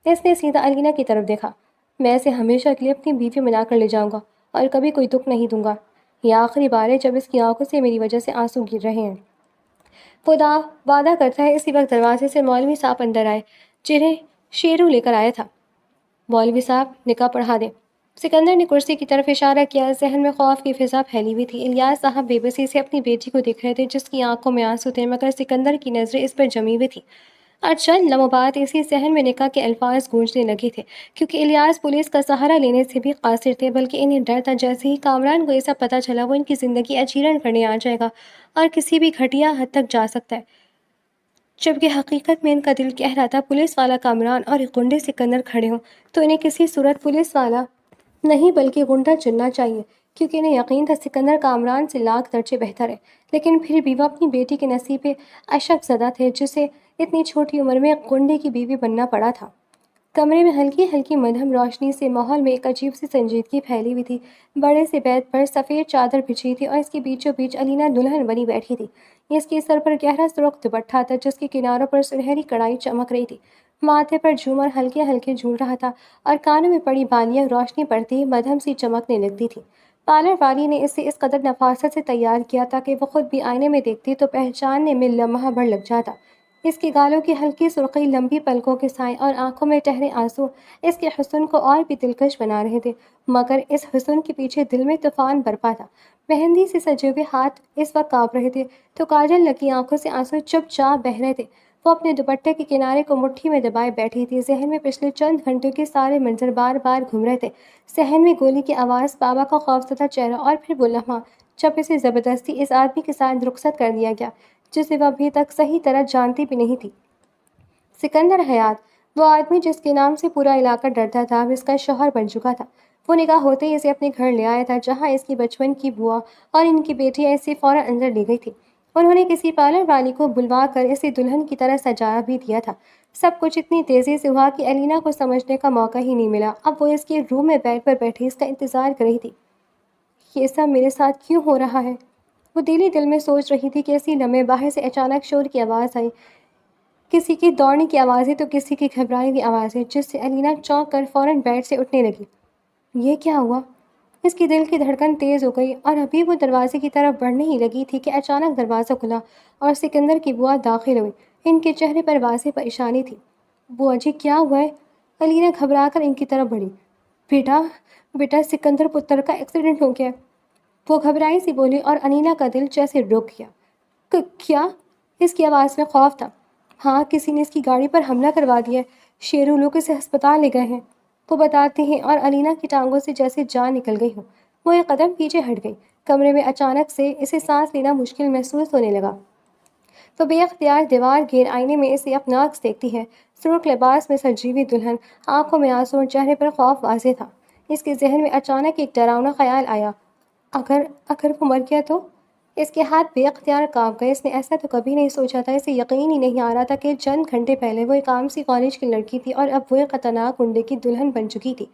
اس نے سیدھا علینا کی طرف دیکھا۔ میں اسے ہمیشہ کے لیے اپنی بیوی بنا کر لے جاؤں گا اور کبھی کوئی دکھ نہیں دوں گا۔ یہ آخری بار ہے جب اس کی آنکھوں سے میری وجہ سے آنسو گر رہے ہیں۔ وہ وعدہ کرتا ہے۔ اسی وقت دروازے سے مولوی صاحب اندر آئے جنہیں شیرو لے کر آیا تھا۔ مولوی صاحب نکاح پڑھا دیں۔ سکندر نے کرسی کی طرف اشارہ کیا۔ ذہن میں خوف کی فضا پھیلی ہوئی تھی۔ الیاس صاحب بے بسی سے اپنی بیٹی کو دیکھ رہے تھے جس کی آنکھوں میں آنسو تھے، مگر سکندر کی نظریں اس پر جمی ہوئی تھیں۔ اور چند لمحوں بعد اسی ذہن میں نکاح کے الفاظ گونجنے لگے تھے، کیونکہ الیاس پولیس کا سہارا لینے سے بھی قاصر تھے، بلکہ انہیں ڈر تھا جیسے ہی کامران کو یہ سب پتہ چلا وہ ان کی زندگی اجیرن کرنے آ جائے گا اور کسی بھی گھٹیا حد تک جا سکتا ہے، جبکہ حقیقت میں ان کا دل کہہ رہا تھا پولیس والا کامران اور ایک غنڈے سکندر کھڑے ہوں تو انہیں کسی صورت پولیس والا نہیں بلکہ غنڈہ چننا چاہیے، کیونکہ انہیں یقین تھا سکندر کامران سے لاکھ درجے بہتر ہے۔ لیکن پھر بھی وہ اپنی بیٹی کے نصیب پہ اشک زدہ تھے جسے اتنی چھوٹی عمر میں ایک غنڈے کی بیوی بننا پڑا تھا۔ کمرے میں ہلکی ہلکی مدھم روشنی سے ماحول میں ایک عجیب سی سنجیدگی پھیلی ہوئی تھی۔ بڑے سے بیت پر سفید چادر بچھی تھی اور اس کے بیچوں بیچ علینا دلہن بنی بیٹھی تھی۔ اس کے سر پر گہرا سرخ دوپٹہ تھا جس کے کناروں پر سنہری کڑائی چمک رہی تھی۔ ماتھے پر جھومر ہلکے ہلکے جھول رہا تھا اور کانوں میں پڑی بالیاں روشنی پڑتی ہی مدھم سی چمکنے لگتی تھی۔ پارلر والی نے اسے اس قدر نفاست سے تیار کیا تھا کہ وہ خود بھی آئینے میں دیکھتی تو پہچاننے میں لمحہ بھر لگ جاتا۔ اس کے گالوں کی ہلکی سرخی، لمبی پلکوں کے سائے اور آنکھوں میں ٹہرے آنسو اس کے حسن کو اور بھی دلکش بنا رہے تھے، مگر اس حسن کے پیچھے دل میں طوفان برپا تھا۔ مہندی سے سجے ہوئے ہاتھ اس وقت کانپ رہے تھے تو کاجل لگی آنکھوں سے آنسو چپ چاپ بہہ رہے تھے۔ وہ اپنے دوپٹے کے کنارے کو مٹھی میں دبائے بیٹھی تھی۔ ذہن میں پچھلے چند گھنٹوں کے سارے منظر بار بار گھوم رہے تھے۔ صحن میں گولی کی آواز، بابا کا خوفزدہ چہرہ اور پھر وہ لمحہ جب اسے زبردستی اس آدمی کے ساتھ رخصت کر دیا گیا جسے وہ ابھی تک صحیح طرح جانتی بھی نہیں تھی۔ سکندر حیات، وہ آدمی جس کے نام سے پورا علاقہ ڈرتا تھا، اب اس کا شوہر بن چکا تھا۔ وہ نکاح ہوتے ہی اسے اپنے گھر لے آیا تھا جہاں اس کی بچپن کی بوا اور ان کی بیٹیاں اسے فوراً اندر لے گئی تھی۔ انہوں نے کسی پارلر والی کو بلوا کر اسے دلہن کی طرح سجایا بھی دیا تھا۔ سب کچھ اتنی تیزی سے ہوا کہ الینا کو سمجھنے کا موقع ہی نہیں ملا۔ اب وہ اس کے روم میں بیڈ پر بیٹھی اس کا انتظار کر رہی تھی۔ یہ سب میرے ساتھ کیوں ہو رہا ہے؟ وہ دل میں سوچ رہی تھی کہ اسی لمحے باہر سے اچانک شور کی آواز آئی، کسی کی دوڑنے کی آوازیں تو کسی کی گھبرائی ہوئی آوازیں، جس سے الینا چونک کر فوراً بیڈ سے اٹھنے لگی۔ یہ کیا ہوا؟ اس کی دل کی دھڑکن تیز ہو گئی اور ابھی وہ دروازے کی طرف بڑھنے ہی لگی تھی کہ اچانک دروازہ کھلا اور سکندر کی بوا داخل ہوئی۔ ان کے چہرے پر واضح پریشانی تھی۔ بوا جی کیا ہوا ہے؟ الینا گھبرا کر ان کی طرف بڑھی۔ بیٹا سکندر پتر کا ایکسیڈنٹ ہو گیا، وہ گھبرائی سی بولی اور الینا کا دل جیسے رک گیا۔ کیا؟ اس کی آواز میں خوف تھا۔ ہاں، کسی نے اس کی گاڑی پر حملہ کروا دیا ہے، شیرو لوگ اسے ہسپتال لے گئے ہیں، وہ بتاتے ہیں، اور الینا کی ٹانگوں سے جیسے جان نکل گئی ہو۔ وہ ایک قدم پیچھے ہٹ گئی۔ کمرے میں اچانک سے اسے سانس لینا مشکل محسوس ہونے لگا۔ تو بے اختیار دیوار گیر آئینے میں اسے اپنا عکس دیکھتی ہے، سرخ لباس میں سجی ہوئی دلہن، آنکھوں میں آنسو اور چہرے پر خوف واضح تھا۔ اس کے ذہن میں اچانک ایک ڈراؤنا خیال آیا، اگر وہ مر گیا تو؟ اس کے ہاتھ بے اختیار کانپ گئے۔ اس نے ایسا تو کبھی نہیں سوچا تھا۔ اسے یقین ہی نہیں آ رہا تھا کہ چند گھنٹے پہلے وہ ایک عام سی کالج کی لڑکی تھی اور اب وہ ایک خطرناک گنڈے کی دلہن بن چکی تھی۔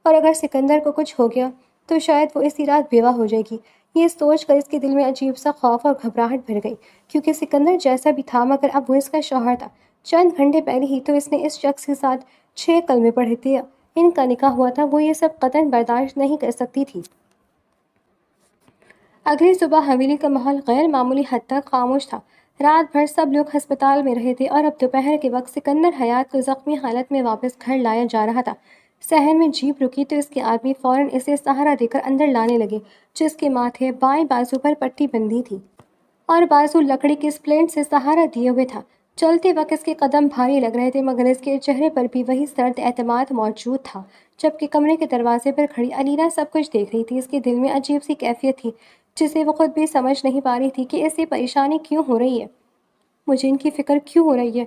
اور اگر سکندر کو کچھ ہو گیا تو شاید وہ اسی رات بیوہ ہو جائے گی۔ یہ سوچ کر اس کے دل میں عجیب سا خوف اور گھبراہٹ بھر گئی، کیونکہ سکندر جیسا بھی تھا مگر اب وہ اس کا شوہر تھا۔ چند گھنٹے پہلے ہی تو اس نے اس شخص کے ساتھ 6 کلمے پڑھے تھے، ان کا نکاح ہوا تھا۔ وہ یہ سب قطعاً برداشت نہیں کر سکتی تھی۔ اگلی صبح حویلی کا ماحول غیر معمولی حد تک خاموش تھا۔ رات بھر سب لوگ ہسپتال میں رہے تھے اور اب دوپہر کے وقت سکندر حیات کو زخمی حالت میں واپس گھر لایا جا رہا تھا۔ صحن میں جیپ رکی تو اس کے آدمی فوراً اسے سہارا دے کر اندر لانے لگے، جس کے ماتھے بائیں بازو پر پٹی بندھی تھی اور بازو لکڑی کی سپلنٹ سے سہارا دیے ہوئے تھا۔ چلتے وقت اس کے قدم بھاری لگ رہے تھے مگر اس کے چہرے پر بھی وہی سرد اعتماد موجود تھا۔ جبکہ کمرے کے دروازے پر کھڑی الینا سب کچھ دیکھ رہی تھی۔ اس کے دل میں عجیب سی کیفیت تھی جسے وہ خود بھی سمجھ نہیں پا رہی تھی کہ اسے پریشانی کیوں ہو رہی ہے، مجھے ان کی فکر کیوں ہو رہی ہے۔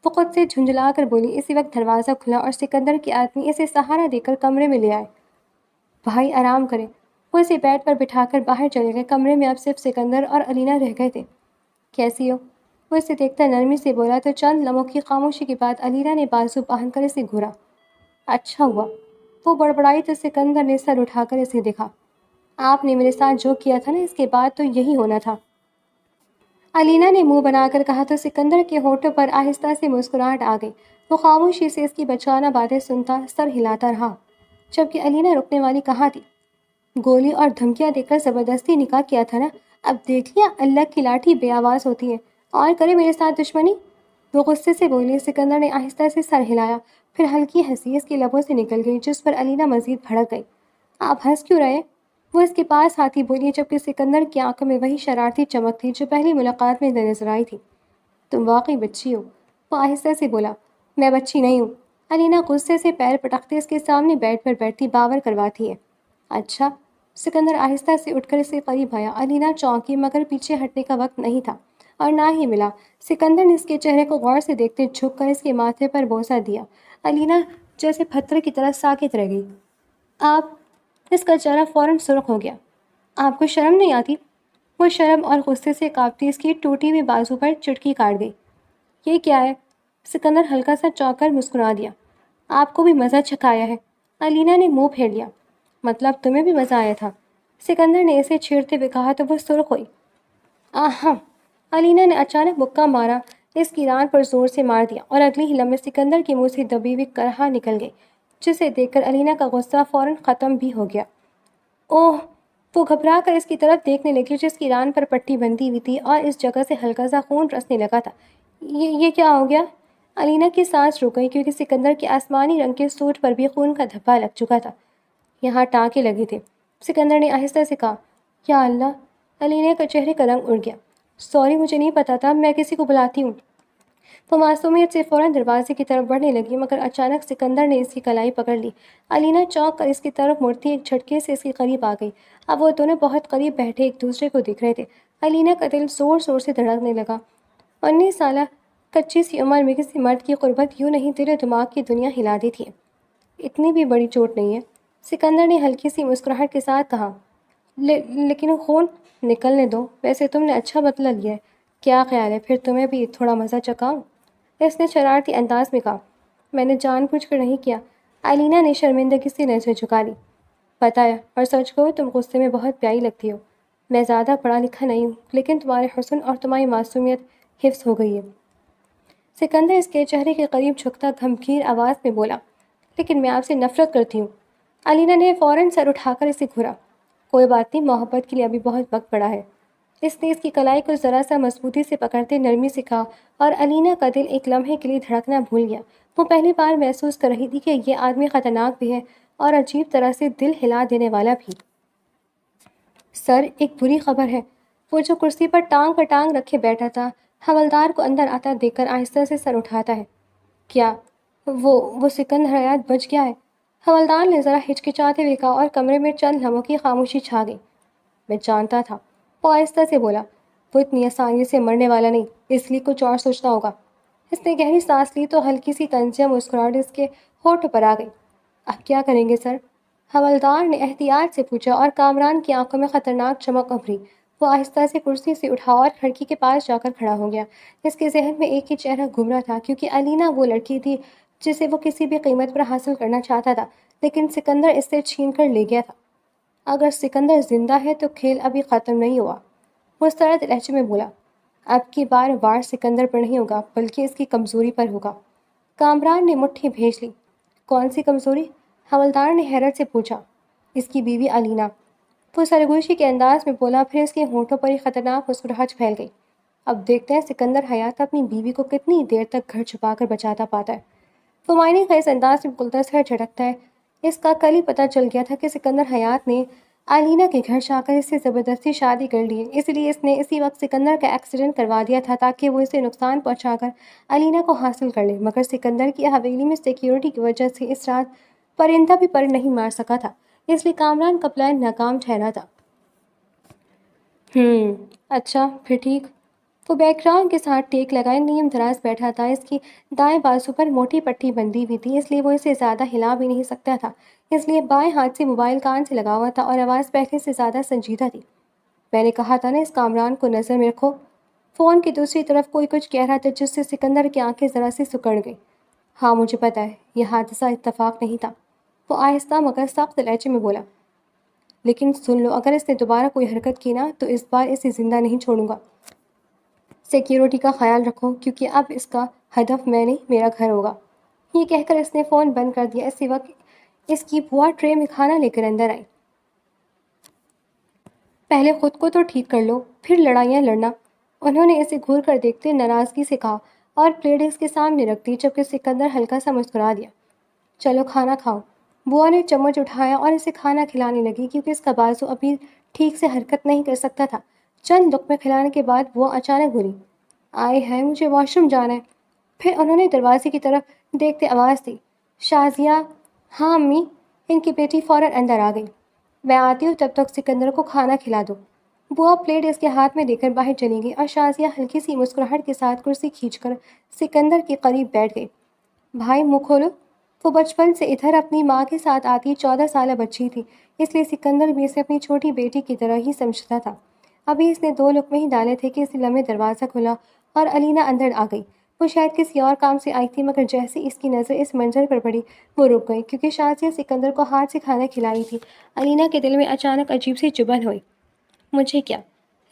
وہ خود سے جھنجھلا کر بولی۔ اسی وقت دروازہ کھلا اور سکندر کے آدمی اسے سہارا دے کر کمرے میں لے آئے۔ بھائی آرام کریں۔ وہ اسے بیڈ پر بٹھا کر باہر چلے گئے۔ کمرے میں اب صرف سکندر اور الینا رہ گئے تھے۔ کیسی ہو؟ وہ اسے دیکھتا نرمی سے بولا تو چند لمحوں کی خاموشی کے بعد الینا نے بازو باندھ کر اسے گھورا۔ اچھا ہوا، وہ بڑبڑائی تو سکندر نے سر اٹھا کر اسے دیکھا۔ آپ نے میرے ساتھ جو کیا تھا نا، اس کے بعد تو یہی ہونا تھا، الینا نے منہ بنا کر کہا تو سکندر کے ہونٹوں پر آہستہ سے مسکراہٹ آ گئی۔ وہ خاموشی سے اس کی بچانہ باتیں سنتا، سر ہلاتا رہا، جبکہ الینا رکنے والی کہاں تھی۔ گولی اور دھمکیاں دے کر زبردستی نکاح کیا تھا نا، اب دیکھ لیا اللہ کی لاٹھی بے آواز ہوتی ہے، اور کرے میرے ساتھ دشمنی؟ وہ غصے سے بولی۔ سکندر نے آہستہ سے سر ہلایا، پھر ہلکی ہنسی اس کے لبوں سے نکل گئی جس پر علینا مزید بھڑک گئی۔ آپ ہنس کیوں رہے؟ وہ اس کے پاس آتی بولی، جبکہ سکندر کی آنکھوں میں وہی شرارتی چمک تھی جو پہلی ملاقات میں نظر آئی تھی۔ تم واقعی بچی ہو، وہ آہستہ سے بولا۔ میں بچی نہیں ہوں، علینا غصے سے پیر پٹکتے اس کے سامنے بیڈ پر بیٹھتی باور کرواتی ہے۔ اچھا؟ سکندر آہستہ سے اٹھ کر اس کے قریب آیا۔ علینا چونکی، مگر پیچھے ہٹنے کا وقت نہیں تھا اور نہ ہی ملا۔ سکندر نے اس کے چہرے کو غور سے دیکھتے جھک کر اس کے ماتھے پر بوسہ دیا۔ علینا جیسے پتھر کی طرح ساکت رہ گئی۔ آپ؟ اس کا چہرہ فوراً سرخ ہو گیا۔ آپ کو شرم نہیں آتی؟ وہ شرم اور غصے سے کانپتی اس کی ٹوٹی ہوئی بازو پر چٹکی کاٹ گئی۔ یہ کیا ہے؟ سکندر ہلکا سا چونک کر مسکرا دیا۔ آپ کو بھی مزہ چکھایا ہے؟ علینا نے منہ پھیر لیا۔ مطلب تمہیں بھی مزہ آیا تھا؟ سکندر نے اسے چھیڑتے ہوئے کہا تو وہ سرخ ہوئی۔ آہا! علینا نے اچانک مکہ مارا، اس کی ران پر زور سے مار دیا اور اگلی ہی لمحے سکندر کی منہ سے دبی ہوئی کرہا نکل گئی، جسے دیکھ کر علینا کا غصہ فوراً ختم بھی ہو گیا۔ اوہ! وہ گھبرا کر اس کی طرف دیکھنے لگی جس کی ران پر پٹی بندھی ہوئی تھی اور اس جگہ سے ہلکا سا خون رسنے لگا تھا۔ یہ کیا ہو گیا؟ علینا کی سانس رک گئی کیونکہ سکندر کے آسمانی رنگ کے سوٹ پر بھی خون کا دھبا لگ چکا تھا۔ یہاں ٹانکے لگے تھے، سکندر نے آہستہ سے کہا۔ یا اللہ! علینا کا چہرے کا رنگ اڑ گیا۔ سوری، مجھے نہیں پتا تھا، میں کسی کو بلاتی ہوں۔ وہ معصومیت سے فوراً دروازے کی طرف بڑھنے لگی مگر اچانک سکندر نے اس کی کلائی پکڑ لی۔ علینا چونک کر اس کی طرف مڑتی ایک جھٹکے سے اس کے قریب آ گئی۔ اب وہ دونوں بہت قریب بیٹھے ایک دوسرے کو دیکھ رہے تھے۔ علینا کا دل زور زور سے دھڑکنے لگا۔ 19 سالہ کچی سی عمر میں کسی مرد کی قربت یوں نہیں دل و دماغ کی دنیا ہلا دیتی ہے۔ اتنی بھی بڑی چوٹ نہیں ہے، سکندر نے ہلکی سی مسکراہٹ کے ساتھ کہا۔ لیکن خون نکلنے دو، ویسے تم نے اچھا بدلہ لیا ہے۔ کیا خیال ہے پھر تمہیں بھی تھوڑا مزہ چکھاؤں؟ اس نے شرارتی انداز میں کہا۔ میں نے جان بوجھ کر نہیں کیا، علینا نے شرمندگی سے نظر جھکا لی۔ پتہ ہے، اور سچ کہو تم غصے میں بہت پیاری لگتی ہو۔ میں زیادہ پڑھا لکھا نہیں ہوں لیکن تمہارے حسن اور تمہاری معصومیت حفظ ہو گئی ہے۔ سکندر اس کے چہرے کے قریب جھکتا گھمگیر آواز میں بولا۔ لیکن میں آپ سے نفرت کرتی ہوں۔ علینا نے فوراً سر اٹھا کر اسے گھورا۔ کوئی بات نہیں، محبت کے لیے ابھی بہت وقت پڑا ہے۔ اس نے اس کی کلائی کو ذرا سا مضبوطی سے پکڑتے نرمی سے کہا اور علینا کا دل ایک لمحے کے لیے دھڑکنا بھول گیا۔ وہ پہلی بار محسوس کر رہی تھی کہ یہ آدمی خطرناک بھی ہے اور عجیب طرح سے دل ہلا دینے والا بھی۔ سر، ایک بری خبر ہے۔ وہ جو کرسی پر ٹانگ پر ٹانگ رکھے بیٹھا تھا، حوالدار کو اندر آتا دیکھ کر آہستہ سے سر اٹھاتا ہے۔ کیا؟ وہ سکندر حیات بچ گیا ہے؟ حوالدار نے ذرا ہچکچاتے ہوئے کہا اور کمرے میں چند لمحوں کی خاموشی چھا گئی۔ میں جانتا تھا، وہ آہستہ سے بولا۔ وہ اتنی آسانی سے مرنے والا نہیں، اس لیے کچھ اور سوچنا ہوگا۔ اس نے گہری سانس لی تو ہلکی سی طنزیہ مسکراہٹ اس کے ہونٹوں پر آ گئی۔ اب کیا کریں گے سر؟ حوالدار نے احتیاط سے پوچھا اور کامران کی آنکھوں میں خطرناک چمک ابھری۔ وہ آہستہ سے کرسی سے اٹھا اور کھڑکی کے پاس جا کر کھڑا ہو گیا۔ اس کے ذہن میں ایک ہی چہرہ گھوم رہا تھا کیونکہ علینا وہ لڑکی تھی جسے وہ کسی بھی قیمت پر حاصل کرنا چاہتا تھا، لیکن سکندر اس سے چھین کر لے گیا تھا۔ اگر سکندر زندہ ہے تو کھیل ابھی ختم نہیں ہوا، وہ سرد لہجے میں بولا۔ اب کی بار وار سکندر پر نہیں ہوگا بلکہ اس کی کمزوری پر ہوگا۔ کامران نے مٹھی بھیج لی۔ کون سی کمزوری؟ حوالدار نے حیرت سے پوچھا۔ اس کی بیوی علینا، وہ سرگوشی کے انداز میں بولا، پھر اس کے ہونٹوں پر ایک خطرناک مسکراہٹ پھیل گئی۔ اب دیکھتے ہیں سکندر حیات اپنی بیوی کو کتنی دیر تک گھر چھپا کر بچاتا پاتا ہے۔ وہ معنی خیز انداز میں بولتا سر جھٹکتا ہے۔ اس کا کل ہی پتہ چل گیا تھا کہ سکندر حیات نے علینا کے گھر جا کر اس سے زبردستی شادی کر لی ہے، اس لیے اس نے اسی وقت سکندر کا ایکسیڈنٹ کروا دیا تھا تاکہ وہ اسے نقصان پہنچا کر علینا کو حاصل کر لے، مگر سکندر کی حویلی میں سیکیورٹی کی وجہ سے اس رات پرندہ بھی پر نہیں مار سکا تھا، اس لیے کامران کا پلان ناکام ٹھہرا تھا۔ اچھا پھر ٹھیک۔ وہ بیک گراؤنڈ کے ساتھ ٹیک لگائے نیم دراز بیٹھا تھا۔ اس کی دائیں بازو پر موٹی پٹی بندھی ہوئی تھی، اس لیے وہ اسے زیادہ ہلا بھی نہیں سکتا تھا، اس لیے بائیں ہاتھ سے موبائل کان سے لگا ہوا تھا اور آواز پہلے سے زیادہ سنجیدہ تھی۔ میں نے کہا تھا نا اس کامران کو نظر میں رکھو۔ فون کی دوسری طرف کوئی کچھ کہہ رہا تھا جس سے سکندر کی آنکھیں ذرا سی سکڑ گئی۔ ہاں مجھے پتہ ہے، یہ حادثہ اتفاق نہیں تھا، وہ آہستہ مگر سخت لہجے میں بولا۔ لیکن سن لو، اگر اس نے دوبارہ کوئی حرکت کی نا تو اس بار اسے زندہ نہیں چھوڑوں گا۔ سیکیورٹی کا خیال رکھو کیونکہ اب اس کا ہدف میں نہیں میرا گھر ہوگا۔ یہ کہہ کر اس نے فون بند کر دیا۔ اسی وقت اس کی بوا ٹرے میں کھانا لے کر اندر آئی۔ پہلے خود کو تو ٹھیک کر لو، پھر لڑائیاں لڑنا۔ انہوں نے اسے گھور کر دیکھتے ناراضگی سے کہا اور پلیٹ اس کے سامنے رکھ دی، جبکہ سکندر ہلکا سا مسکرا دیا۔ چلو کھانا کھاؤ۔ بوا نے چمچ اٹھایا اور اسے کھانا کھلانے لگی، کیونکہ اس کا بازو ابھی ٹھیک سے حرکت نہیں کر سکتا تھا۔ چند لقمے کھلانے کے بعد بوا اچانک بولی، آئے ہے مجھے واش روم جانا ہے۔ پھر انہوں نے دروازے کی طرف دیکھتے آواز دی، شازیہ۔ ہاں امی۔ ان کی بیٹی فوراً اندر آ گئی۔ میں آتی ہوں، تب تک سکندر کو کھانا کھلا دو۔ بوا پلیٹ اس کے ہاتھ میں دے کر باہر چلی گئی اور شازیہ ہلکی سی مسکراہٹ کے ساتھ کرسی کھینچ کر سکندر کے قریب بیٹھ گئی۔ بھائی منہ کھولو۔ وہ بچپن سے ادھر اپنی ماں کے ساتھ آتی 14 سالہ بچی تھی، اس لیے سکندر بھی اسے اپنی چھوٹی بیٹی کی طرح ہی سمجھتا تھا۔ ابھی اس نے 2 لقمے ہی ڈالے تھے کہ اسی لمحے دروازہ کھلا اور علینا اندر آ گئی۔ وہ شاید کسی اور کام سے آئی تھی، مگر جیسے اس کی نظر اس منظر پر پڑی وہ رک گئی، کیونکہ شازیہ سکندر کو ہاتھ سے کھانا کھلائی تھی۔ علینا کے دل میں اچانک عجیب سی چبھن ہوئی۔ مجھے کیا؟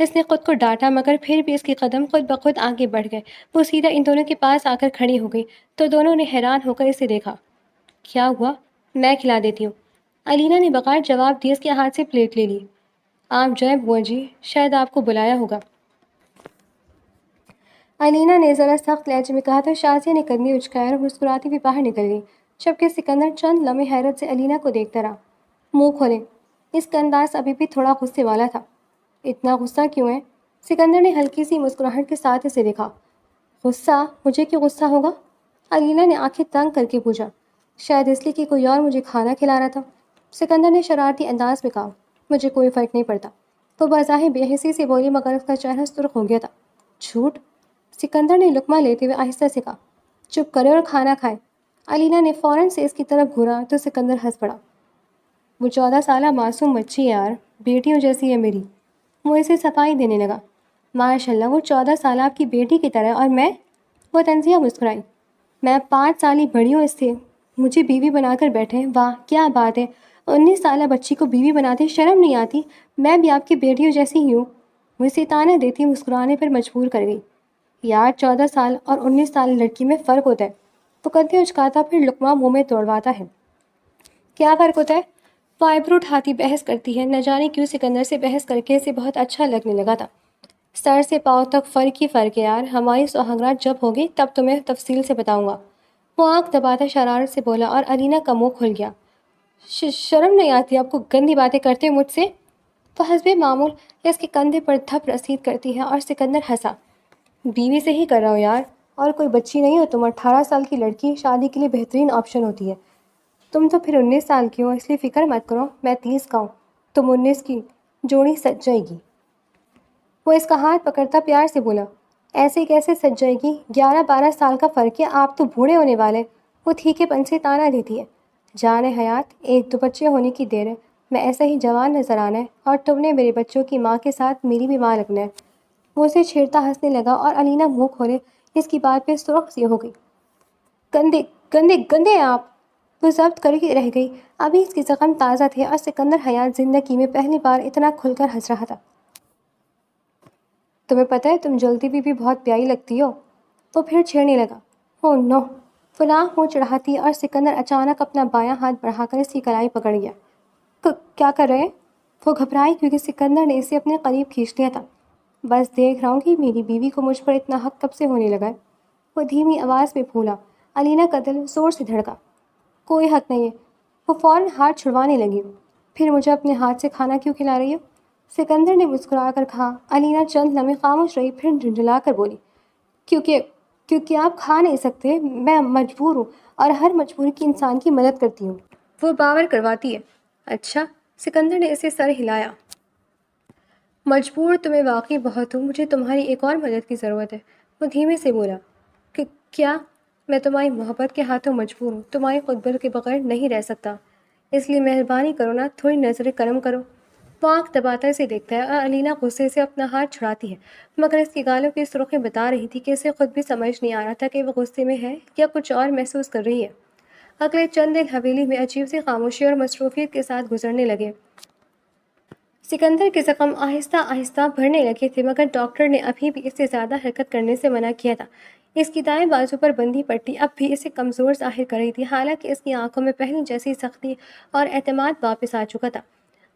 اس نے خود کو ڈانٹا، مگر پھر بھی اس کے قدم خود بخود آگے بڑھ گئے۔ وہ سیدھا ان دونوں کے پاس آ کر کھڑی ہو گئی تو دونوں نے حیران ہو کر اسے دیکھا۔ کیا ہوا؟ میں کھلا دیتی ہوں۔ علینا نے بغیر جواب دیے اس کے ہاتھ سے پلیٹ لے لی۔ آپ جائیں بوا جی، شاید آپ کو بلایا ہوگا۔ علینا نے ذرا سخت لہجے میں کہا تو شازیہ نے قدمیں اچکائے اور مسکراتی ہوئی باہر نکل گئی، جبکہ سکندر چند لمحے حیرت سے علینا کو دیکھتا رہا۔ منہ کھولے۔ اس کا انداز ابھی بھی تھوڑا غصے والا تھا۔ اتنا غصہ کیوں ہے؟ سکندر نے ہلکی سی مسکراہٹ کے ساتھ اسے دیکھا۔ غصہ؟ مجھے کیوں غصہ ہوگا؟ علینا نے آنکھیں تنگ کر کے پوچھا۔ شاید اس لیے کہ کوئی اور مجھے کھانا کھلا رہا تھا، سکندر نے شرارتی انداز میں کہا۔ مجھے کوئی فرق نہیں پڑتا، وہ بظاہر بے حسی سے بولی، مگر اس کا چہرہ سرخ ہو گیا تھا۔ جھوٹ؟ سکندر نے لقمہ لیتے ہوئے آہستہ سے کہا۔ چپ کرے اور کھانا کھائے۔ علینا نے فوراً سے اس کی طرف گھورا تو سکندر ہنس پڑا۔ وہ 14 سالہ معصوم بچی ہے یار، بیٹیوں جیسی ہے میری۔ وہ اسے صفائی دینے لگا۔ ماشاء اللہ، وہ 14 سالہ آپ کی بیٹی کی طرح، اور میں؟ وہ طنزیہ مسکرائی۔ میں 5 سال ہی بڑی ہوں اس سے، مجھے بیوی بنا کر بیٹھے۔ واہ کیا بات ہے، 19 سالہ بچی کو بیوی بناتے شرم نہیں آتی؟ میں بھی آپ کی بیٹیوں جیسی ہی ہوں۔ وہ اسے طعنہ دیتی مسکرانے پر مجبور کر گئی۔ یار 14 سال اور 19 سال لڑکی میں فرق ہوتا ہے۔ وہ کندھے اچکاتا پھر لقمہ منہ میں توڑواتا ہے۔ کیا فرق ہوتا ہے؟ وہ آئیبرو اٹھاتی بحث کرتی ہے۔ نہ جانے کیوں سکندر سے بحث کر کے اسے بہت اچھا لگنے لگا تھا۔ سر سے پاؤں تک فرق ہی فرق ہے یار، ہماری سوہنگرات جب ہوگی تب تمہیں تفصیل سے بتاؤں گا۔ وہ آنکھ دباتا شرارت سے بولا اور علینا کا منہ کھل گیا۔ شرم نہیں آتی آپ کو گندی باتیں کرتے مجھ سے؟ وہ حسب معمول اس کے کندھے پر دھپ رسید کرتی ہے اور سکندر ہنسا۔ بیوی سے ہی کر رہا ہوں یار، اور کوئی بچی نہیں ہو تم۔ 18 سال کی لڑکی شادی کے لیے بہترین آپشن ہوتی ہے۔ تم تو پھر 19 سال کی ہو، اس لیے فکر مت کرو، میں 30 کا ہوں، تم 19 کی، جوڑی سج جائے گی۔ وہ اس کا ہاتھ پکڑتا پیار سے بولا۔ ایسے کیسے سج جائے گی؟ 11-12 سال کا فرق ہے، آپ تو بوڑھے ہونے والے۔ وہ تھیکے پن سے طعنہ دیتی ہے۔ جان حیات، 1-2 بچے ہونے کی دیر ہے، میں ایسا ہی جوان نظر آنا ہے، اور تم نے میرے بچوں کی ماں کے ساتھ میری بھی ماں لگنا ہے۔ وہ اسے چھیڑتا ہنسنے لگا اور علینا منہ کھولے اس کی بات پہ سرخ سی ہو گئی۔ گندے گندے گندے ہیں آپ! وہ ضبط کر کے رہ گئی۔ ابھی اس کے زخم تازہ تھے اور سکندر حیات زندگی میں پہلی بار اتنا کھل کر ہنس رہا تھا۔ تمہیں پتہ ہے تم جلتی بھی بہت پیاری لگتی ہو؟ وہ پھر چھیڑنے لگا۔ اوہ نو! فلاں منہ چڑھاتی اور سکندر اچانک اپنا بایاں ہاتھ بڑھا کر اس کی کلائی پکڑ گیا۔ کیا کر رہے ہیں؟ وہ گھبرائی کیونکہ سکندر نے اسے اپنے قریب کھینچ لیا تھا۔ بس دیکھ رہا ہوں کہ میری بیوی کو مجھ پر اتنا حق کب سے ہونے لگا ہے۔ وہ دھیمی آواز میں پھولا۔ علینا کا دل زور سے دھڑکا۔ کوئی حق نہیں ہے۔ وہ فوراً ہاتھ چھڑوانے لگی۔ پھر مجھے اپنے ہاتھ سے کھانا کیوں کھلا رہی ہو؟ سکندر نے مسکرا کر کہا۔ علینا چند لمحے خاموش رہی، پھر جھنجھلا کر بولی، کیونکہ آپ کھا نہیں سکتے، میں مجبور ہوں، اور ہر مجبوری کی انسان کی مدد کرتی ہوں۔ وہ باور کرواتی ہے۔ اچھا؟ سکندر نے اسے سر ہلایا۔ مجبور تو میں واقعی بہت ہوں، مجھے تمہاری ایک اور مدد کی ضرورت ہے۔ وہ دھیمے سے بولا۔ کیا؟ میں تمہاری محبت کے ہاتھوں مجبور ہوں، تمہاری قربت کے بغیر نہیں رہ سکتا، اس لیے مہربانی کرو نا، تھوڑی نظر کرم کرو۔ وہ آنکھ دباتا اسے دیکھتا ہے اور علینا غصے سے اپنا ہاتھ چھڑاتی ہے، مگر اس کی گالوں کی سرخی بتا رہی تھی کہ اسے خود بھی سمجھ نہیں آ رہا تھا کہ وہ غصے میں ہے یا کچھ اور محسوس کر رہی ہے۔ اگلے چند دن حویلی میں عجیب سی خاموشی اور مصروفیت کے ساتھ گزرنے لگے۔ سکندر کے زخم آہستہ آہستہ بھرنے لگے تھے، مگر ڈاکٹر نے ابھی بھی اس سے زیادہ حرکت کرنے سے منع کیا تھا۔ اس کی دائیں بازو پر بندھی پٹی اب بھی اسے کمزور ظاہر کر رہی تھی، حالانکہ اس کی آنکھوں میں پہلے جیسی سختی اور اعتماد واپس آ چکا تھا۔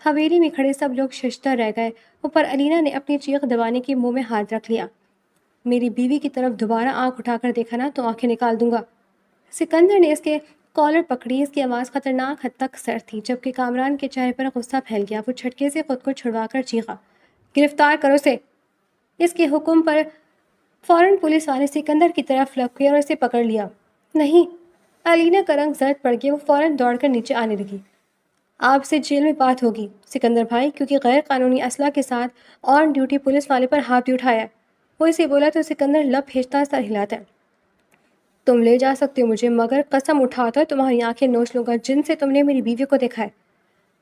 حویلی میں کھڑے سب لوگ ششدر رہ گئے۔ اوپر علینا نے اپنی چیخ دبانے کے منہ میں ہاتھ رکھ لیا۔ میری بیوی کی طرف دوبارہ آنکھ اٹھا کر دیکھا نا تو آنکھیں نکال دوں گا۔ سکندر نے اس کے کالر پکڑی۔ اس کی آواز خطرناک حد تک سرد تھی، جبکہ کامران کے چہرے پر غصہ پھیل گیا۔ وہ جھٹکے سے خود کو چھڑوا کر چیخا، گرفتار کرو اسے۔ اس کے حکم پر فوراً پولیس والے سکندر کی طرف لپکے اور اسے پکڑ لیا۔ نہیں، علینا کا رنگ زرد پڑ گیا۔ وہ فوراً دوڑ کر نیچے آنے لگی۔ آپ سے جیل میں بات ہوگی سکندر بھائی، کیونکہ غیر قانونی اسلحہ کے ساتھ آن ڈیوٹی پولیس والے پر ہاتھ بھی اٹھایا ہے۔ وہ اسے بولا تو سکندر لب بھیجتا سر ہلاتا ہے۔ تم لے جا سکتے ہو مجھے، مگر قسم اٹھاتا تمہاری آنکھیں نوچ لوں گا جن سے تم نے میری بیوی کو دیکھا ہے۔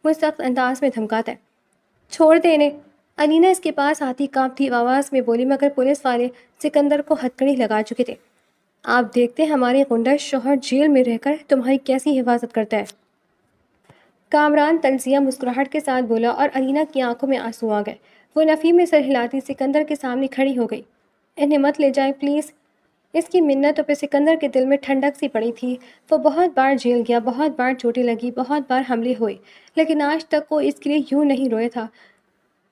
وہ سخت انداز میں دھمکاتا ہے۔ چھوڑ دے انہیں۔ علینا اس کے پاس آتی کانپتی آواز میں بولی، مگر پولیس والے سکندر کو ہتکڑی لگا چکے تھے۔ آپ دیکھتے ہمارے غنڈہ شوہر جیل میں رہ کر تمہاری کیسی حفاظت کرتا ہے۔ کامران طنزیہ مسکراہٹ کے ساتھ بولا اور علینا کی آنکھوں میں آنسو آ گئے۔ وہ نفی میں سر ہلاتی سکندر کے سامنے کھڑی ہو گئی۔ انہیں مت لے جائیں پلیز۔ اس کی منتوں پہ سکندر کے دل میں ٹھنڈک سی پڑی تھی۔ وہ بہت بار جیل گیا، بہت بار چوٹیں لگی، بہت بار حملے ہوئے، لیکن آج تک وہ اس کے لیے یوں نہیں رویا تھا۔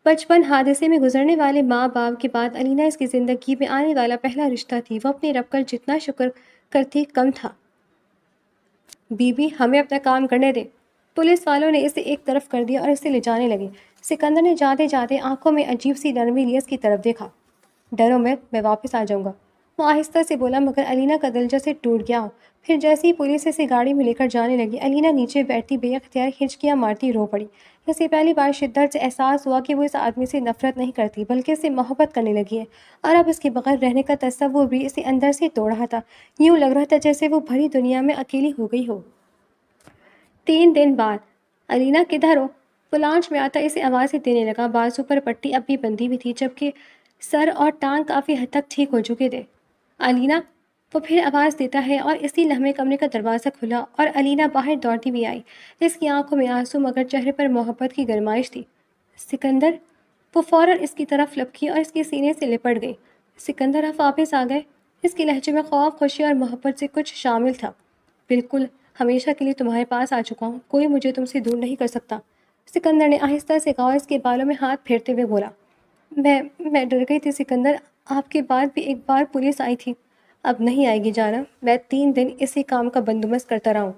بچپن حادثے میں گزرنے والے ماں باپ کے بعد علینا اس کی زندگی میں آنے والا پہلا رشتہ تھی۔ وہ اپنے رب کا جتنا شکر کرتی کم تھا۔ بی بی ہمیں اپنا کام کرنے دے۔ پولیس والوں نے اسے ایک طرف کر دیا اور اسے لے جانے لگے۔ سکندر نے جاتے جاتے آنکھوں میں عجیب سی نرمی لی اس کی طرف دیکھا۔ ڈرو مت، میں واپس آ جاؤں گا، وہ آہستہ سے بولا، مگر علینا کا دل جیسے ٹوٹ گیا ہو۔ پھر جیسے ہی پولیس اسے گاڑی میں لے کر جانے لگی، علینا نیچے بیٹھتی بے اختیار ہچکیاں مارتی رو پڑی۔ اسے پہلی بار شدت سے احساس ہوا کہ وہ اس آدمی سے نفرت نہیں کرتی بلکہ اس سے محبت کرنے لگی ہے، اور اب اس کے بغیر رہنے کا تصور بھی اسے اندر سے توڑ رہا تھا۔ یوں لگ رہا تھا جیسے وہ بھری دنیا میں اکیلی ہو گئی ہو۔ 3 دن بعد، علینا کدھر ہو؟ وہ لانچ میں آتا اسے آوازیں دینے لگا۔ بازو پر پٹی اب بھی بندھی ہوئی تھی، جبکہ سر اور ٹانگ کافی حد تک ٹھیک ہو چکے تھے۔ علینا، وہ پھر آواز دیتا ہے اور اسی لمحے کمرے کا دروازہ کھلا اور علینا باہر دوڑتی ہوئی آئی۔ اس کی آنکھوں میں آنسو مگر چہرے پر محبت کی گرمائش تھی۔ سکندر! وہ فوراً اس کی طرف لپکی اور اس کے سینے سے لپٹ گئی۔ سکندر آپ واپس آ گئے؟ اس کے لہجے میں خوف، خوشی اور محبت سے کچھ شامل تھا۔ بالکل، ہمیشہ کے لیے تمہارے پاس آ چکا ہوں، کوئی مجھے تم سے دور نہیں کر سکتا۔ سکندر نے آہستہ سے کہا، اس کے بالوں میں ہاتھ پھیرتے ہوئے بولا، میں ڈر گئی تھی سکندر، آپ کے بعد بھی ایک بار پولیس آئی تھی۔ اب نہیں آئے گی جانا، میں 3 دن اسی کام کا بندوبست کرتا رہا ہوں۔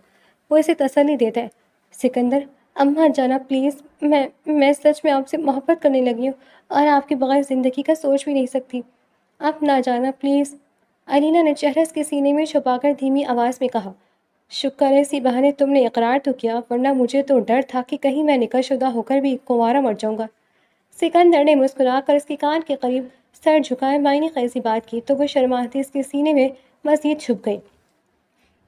وہ اسے تسلی دیتا ہے۔ سکندر، اماں جانا پلیز، میں سچ میں آپ سے محبت کرنے لگی ہوں اور آپ کے بغیر زندگی کا سوچ بھی نہیں سکتی۔ اب نہ جانا پلیز۔ علینا نے چہرہ اس کے سینے میں چھپا کر دھیمی آواز میں کہا، شکر ہے اسی بہانے تم نے اقرار تو کیا، ورنہ مجھے تو ڈر تھا کہ کہیں میں نکاح شدہ ہو کر بھی کنوارا مر جاؤں گا۔ سکندر نے مسکرا کر اس کے کان کے قریب سر جھکائے معنی خیزی بات کی تو وہ شرماتی اس کے سینے میں مزید چھپ گئی۔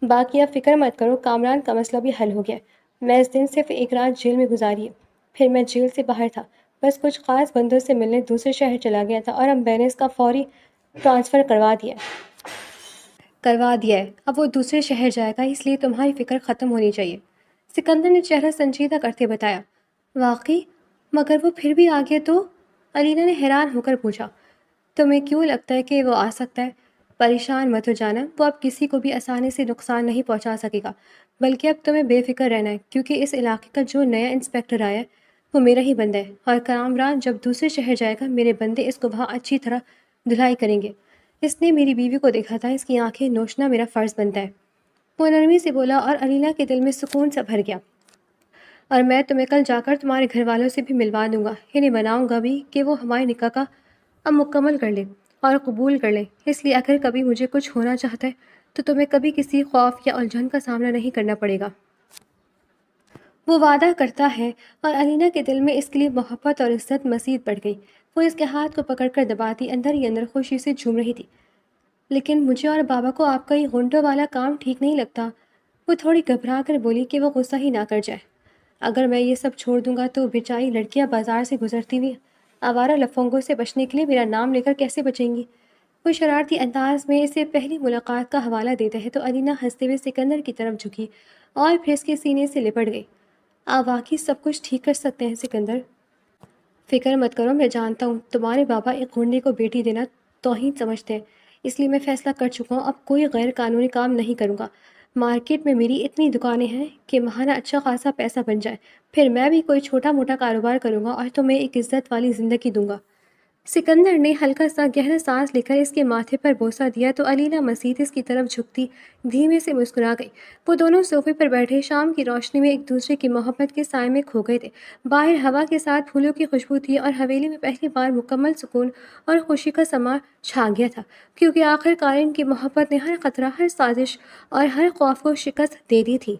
باقی اب فکر مت کرو، کامران کا مسئلہ بھی حل ہو گیا۔ میں اس دن صرف ایک رات جیل میں گزاری ہے، پھر میں جیل سے باہر تھا، بس کچھ خاص بندوں سے ملنے دوسرے شہر چلا گیا تھا اور اب میں نے اس کا فوری ٹرانسفر کروا دیا ہے۔ اب وہ دوسرے شہر جائے گا، اس لیے تمہاری فکر ختم ہونی چاہیے۔ سکندر نے چہرہ سنجیدہ کرتے بتایا، واقعی؟ مگر وہ پھر بھی آ گیا تو؟ علینا نے حیران ہو کر پوچھا۔ تمہیں کیوں لگتا ہے کہ وہ آ سکتا ہے؟ پریشان مت ہو جانا، وہ اب کسی کو بھی آسانی سے نقصان نہیں پہنچا سکے گا، بلکہ اب تمہیں بے فکر رہنا ہے، کیونکہ اس علاقے کا جو نیا انسپکٹر آیا ہے وہ میرا ہی بندہ ہے، اور کامران جب دوسرے شہر جائے گا میرے بندے اس کو وہاں اچھی طرح دھلائی کریں گے۔ اس نے میری بیوی کو دیکھا تھا، اس کی آنکھیں نوچنا میرا فرض بنتا ہے۔ وہ نرمی سے بولا اور علینا کے دل میں سکون سا بھر گیا۔ اور میں تمہیں کل جا کر تمہارے گھر والوں سے بھی ملوا دوں گا، انہیں مناؤں گا بھی کہ وہ ہمارے نکاح کا اب مکمل کر لیں اور قبول کر لیں، اس لیے اگر کبھی مجھے کچھ ہونا چاہتا ہے تو تمہیں کبھی کسی خوف یا الجھن کا سامنا نہیں کرنا پڑے گا۔ وہ وعدہ کرتا ہے، اور علینا کے دل میں اس کے لیے محبت اور عزت مزید بڑھ گئی۔ وہ اس کے ہاتھ کو پکڑ کر دباتی اندر ہی اندر خوشی سے جھوم رہی تھی۔ لیکن مجھے اور بابا کو آپ کا یہ غنڈوں والا کام ٹھیک نہیں لگتا، وہ تھوڑی گھبرا کر بولی کہ وہ غصہ ہی نہ کر جائے۔ اگر میں یہ سب چھوڑ دوں گا تو بیچاری لڑکیاں بازار سے گزرتی ہوئی آوارہ لفنگوں سے بچنے کے لیے میرا نام لے کر کیسے بچیں گی؟ وہ شرارتی انداز میں اسے پہلی ملاقات کا حوالہ دیتا ہے تو علینا ہنستے ہوئے سکندر کی طرف جھکی اور پھر اس کے سینے سے لپٹ گئی۔ آپ واقعی سب کچھ ٹھیک کر سکتے ہیں سکندر، فکر مت کرو، میں جانتا ہوں تمہارے بابا ایک غنڈے کو بیٹی دینا توہین سمجھتے ہیں، اس لیے میں فیصلہ کر چکا ہوں، اب کوئی غیر قانونی کام نہیں کروں گا۔ مارکیٹ میں میری اتنی دکانیں ہیں کہ ماہانہ اچھا خاصا پیسہ بن جائے، پھر میں بھی کوئی چھوٹا موٹا کاروبار کروں گا اور تمہیں ایک عزت والی زندگی دوں گا۔ سکندر نے ہلکا سا گہرا سانس لے کر اس کے ماتھے پر بوسہ دیا تو علینا مزید اس کی طرف جھکتی دھیمے سے مسکرا گئی۔ وہ دونوں صوفے پر بیٹھے شام کی روشنی میں ایک دوسرے کی محبت کے سائے میں کھو گئے تھے۔ باہر ہوا کے ساتھ پھولوں کی خوشبو تھی اور حویلی میں پہلی بار مکمل سکون اور خوشی کا سما چھا گیا تھا، کیونکہ آخر کار ان کی محبت نے ہر خطرہ، ہر سازش اور ہر خوف کو شکست دے دی تھی۔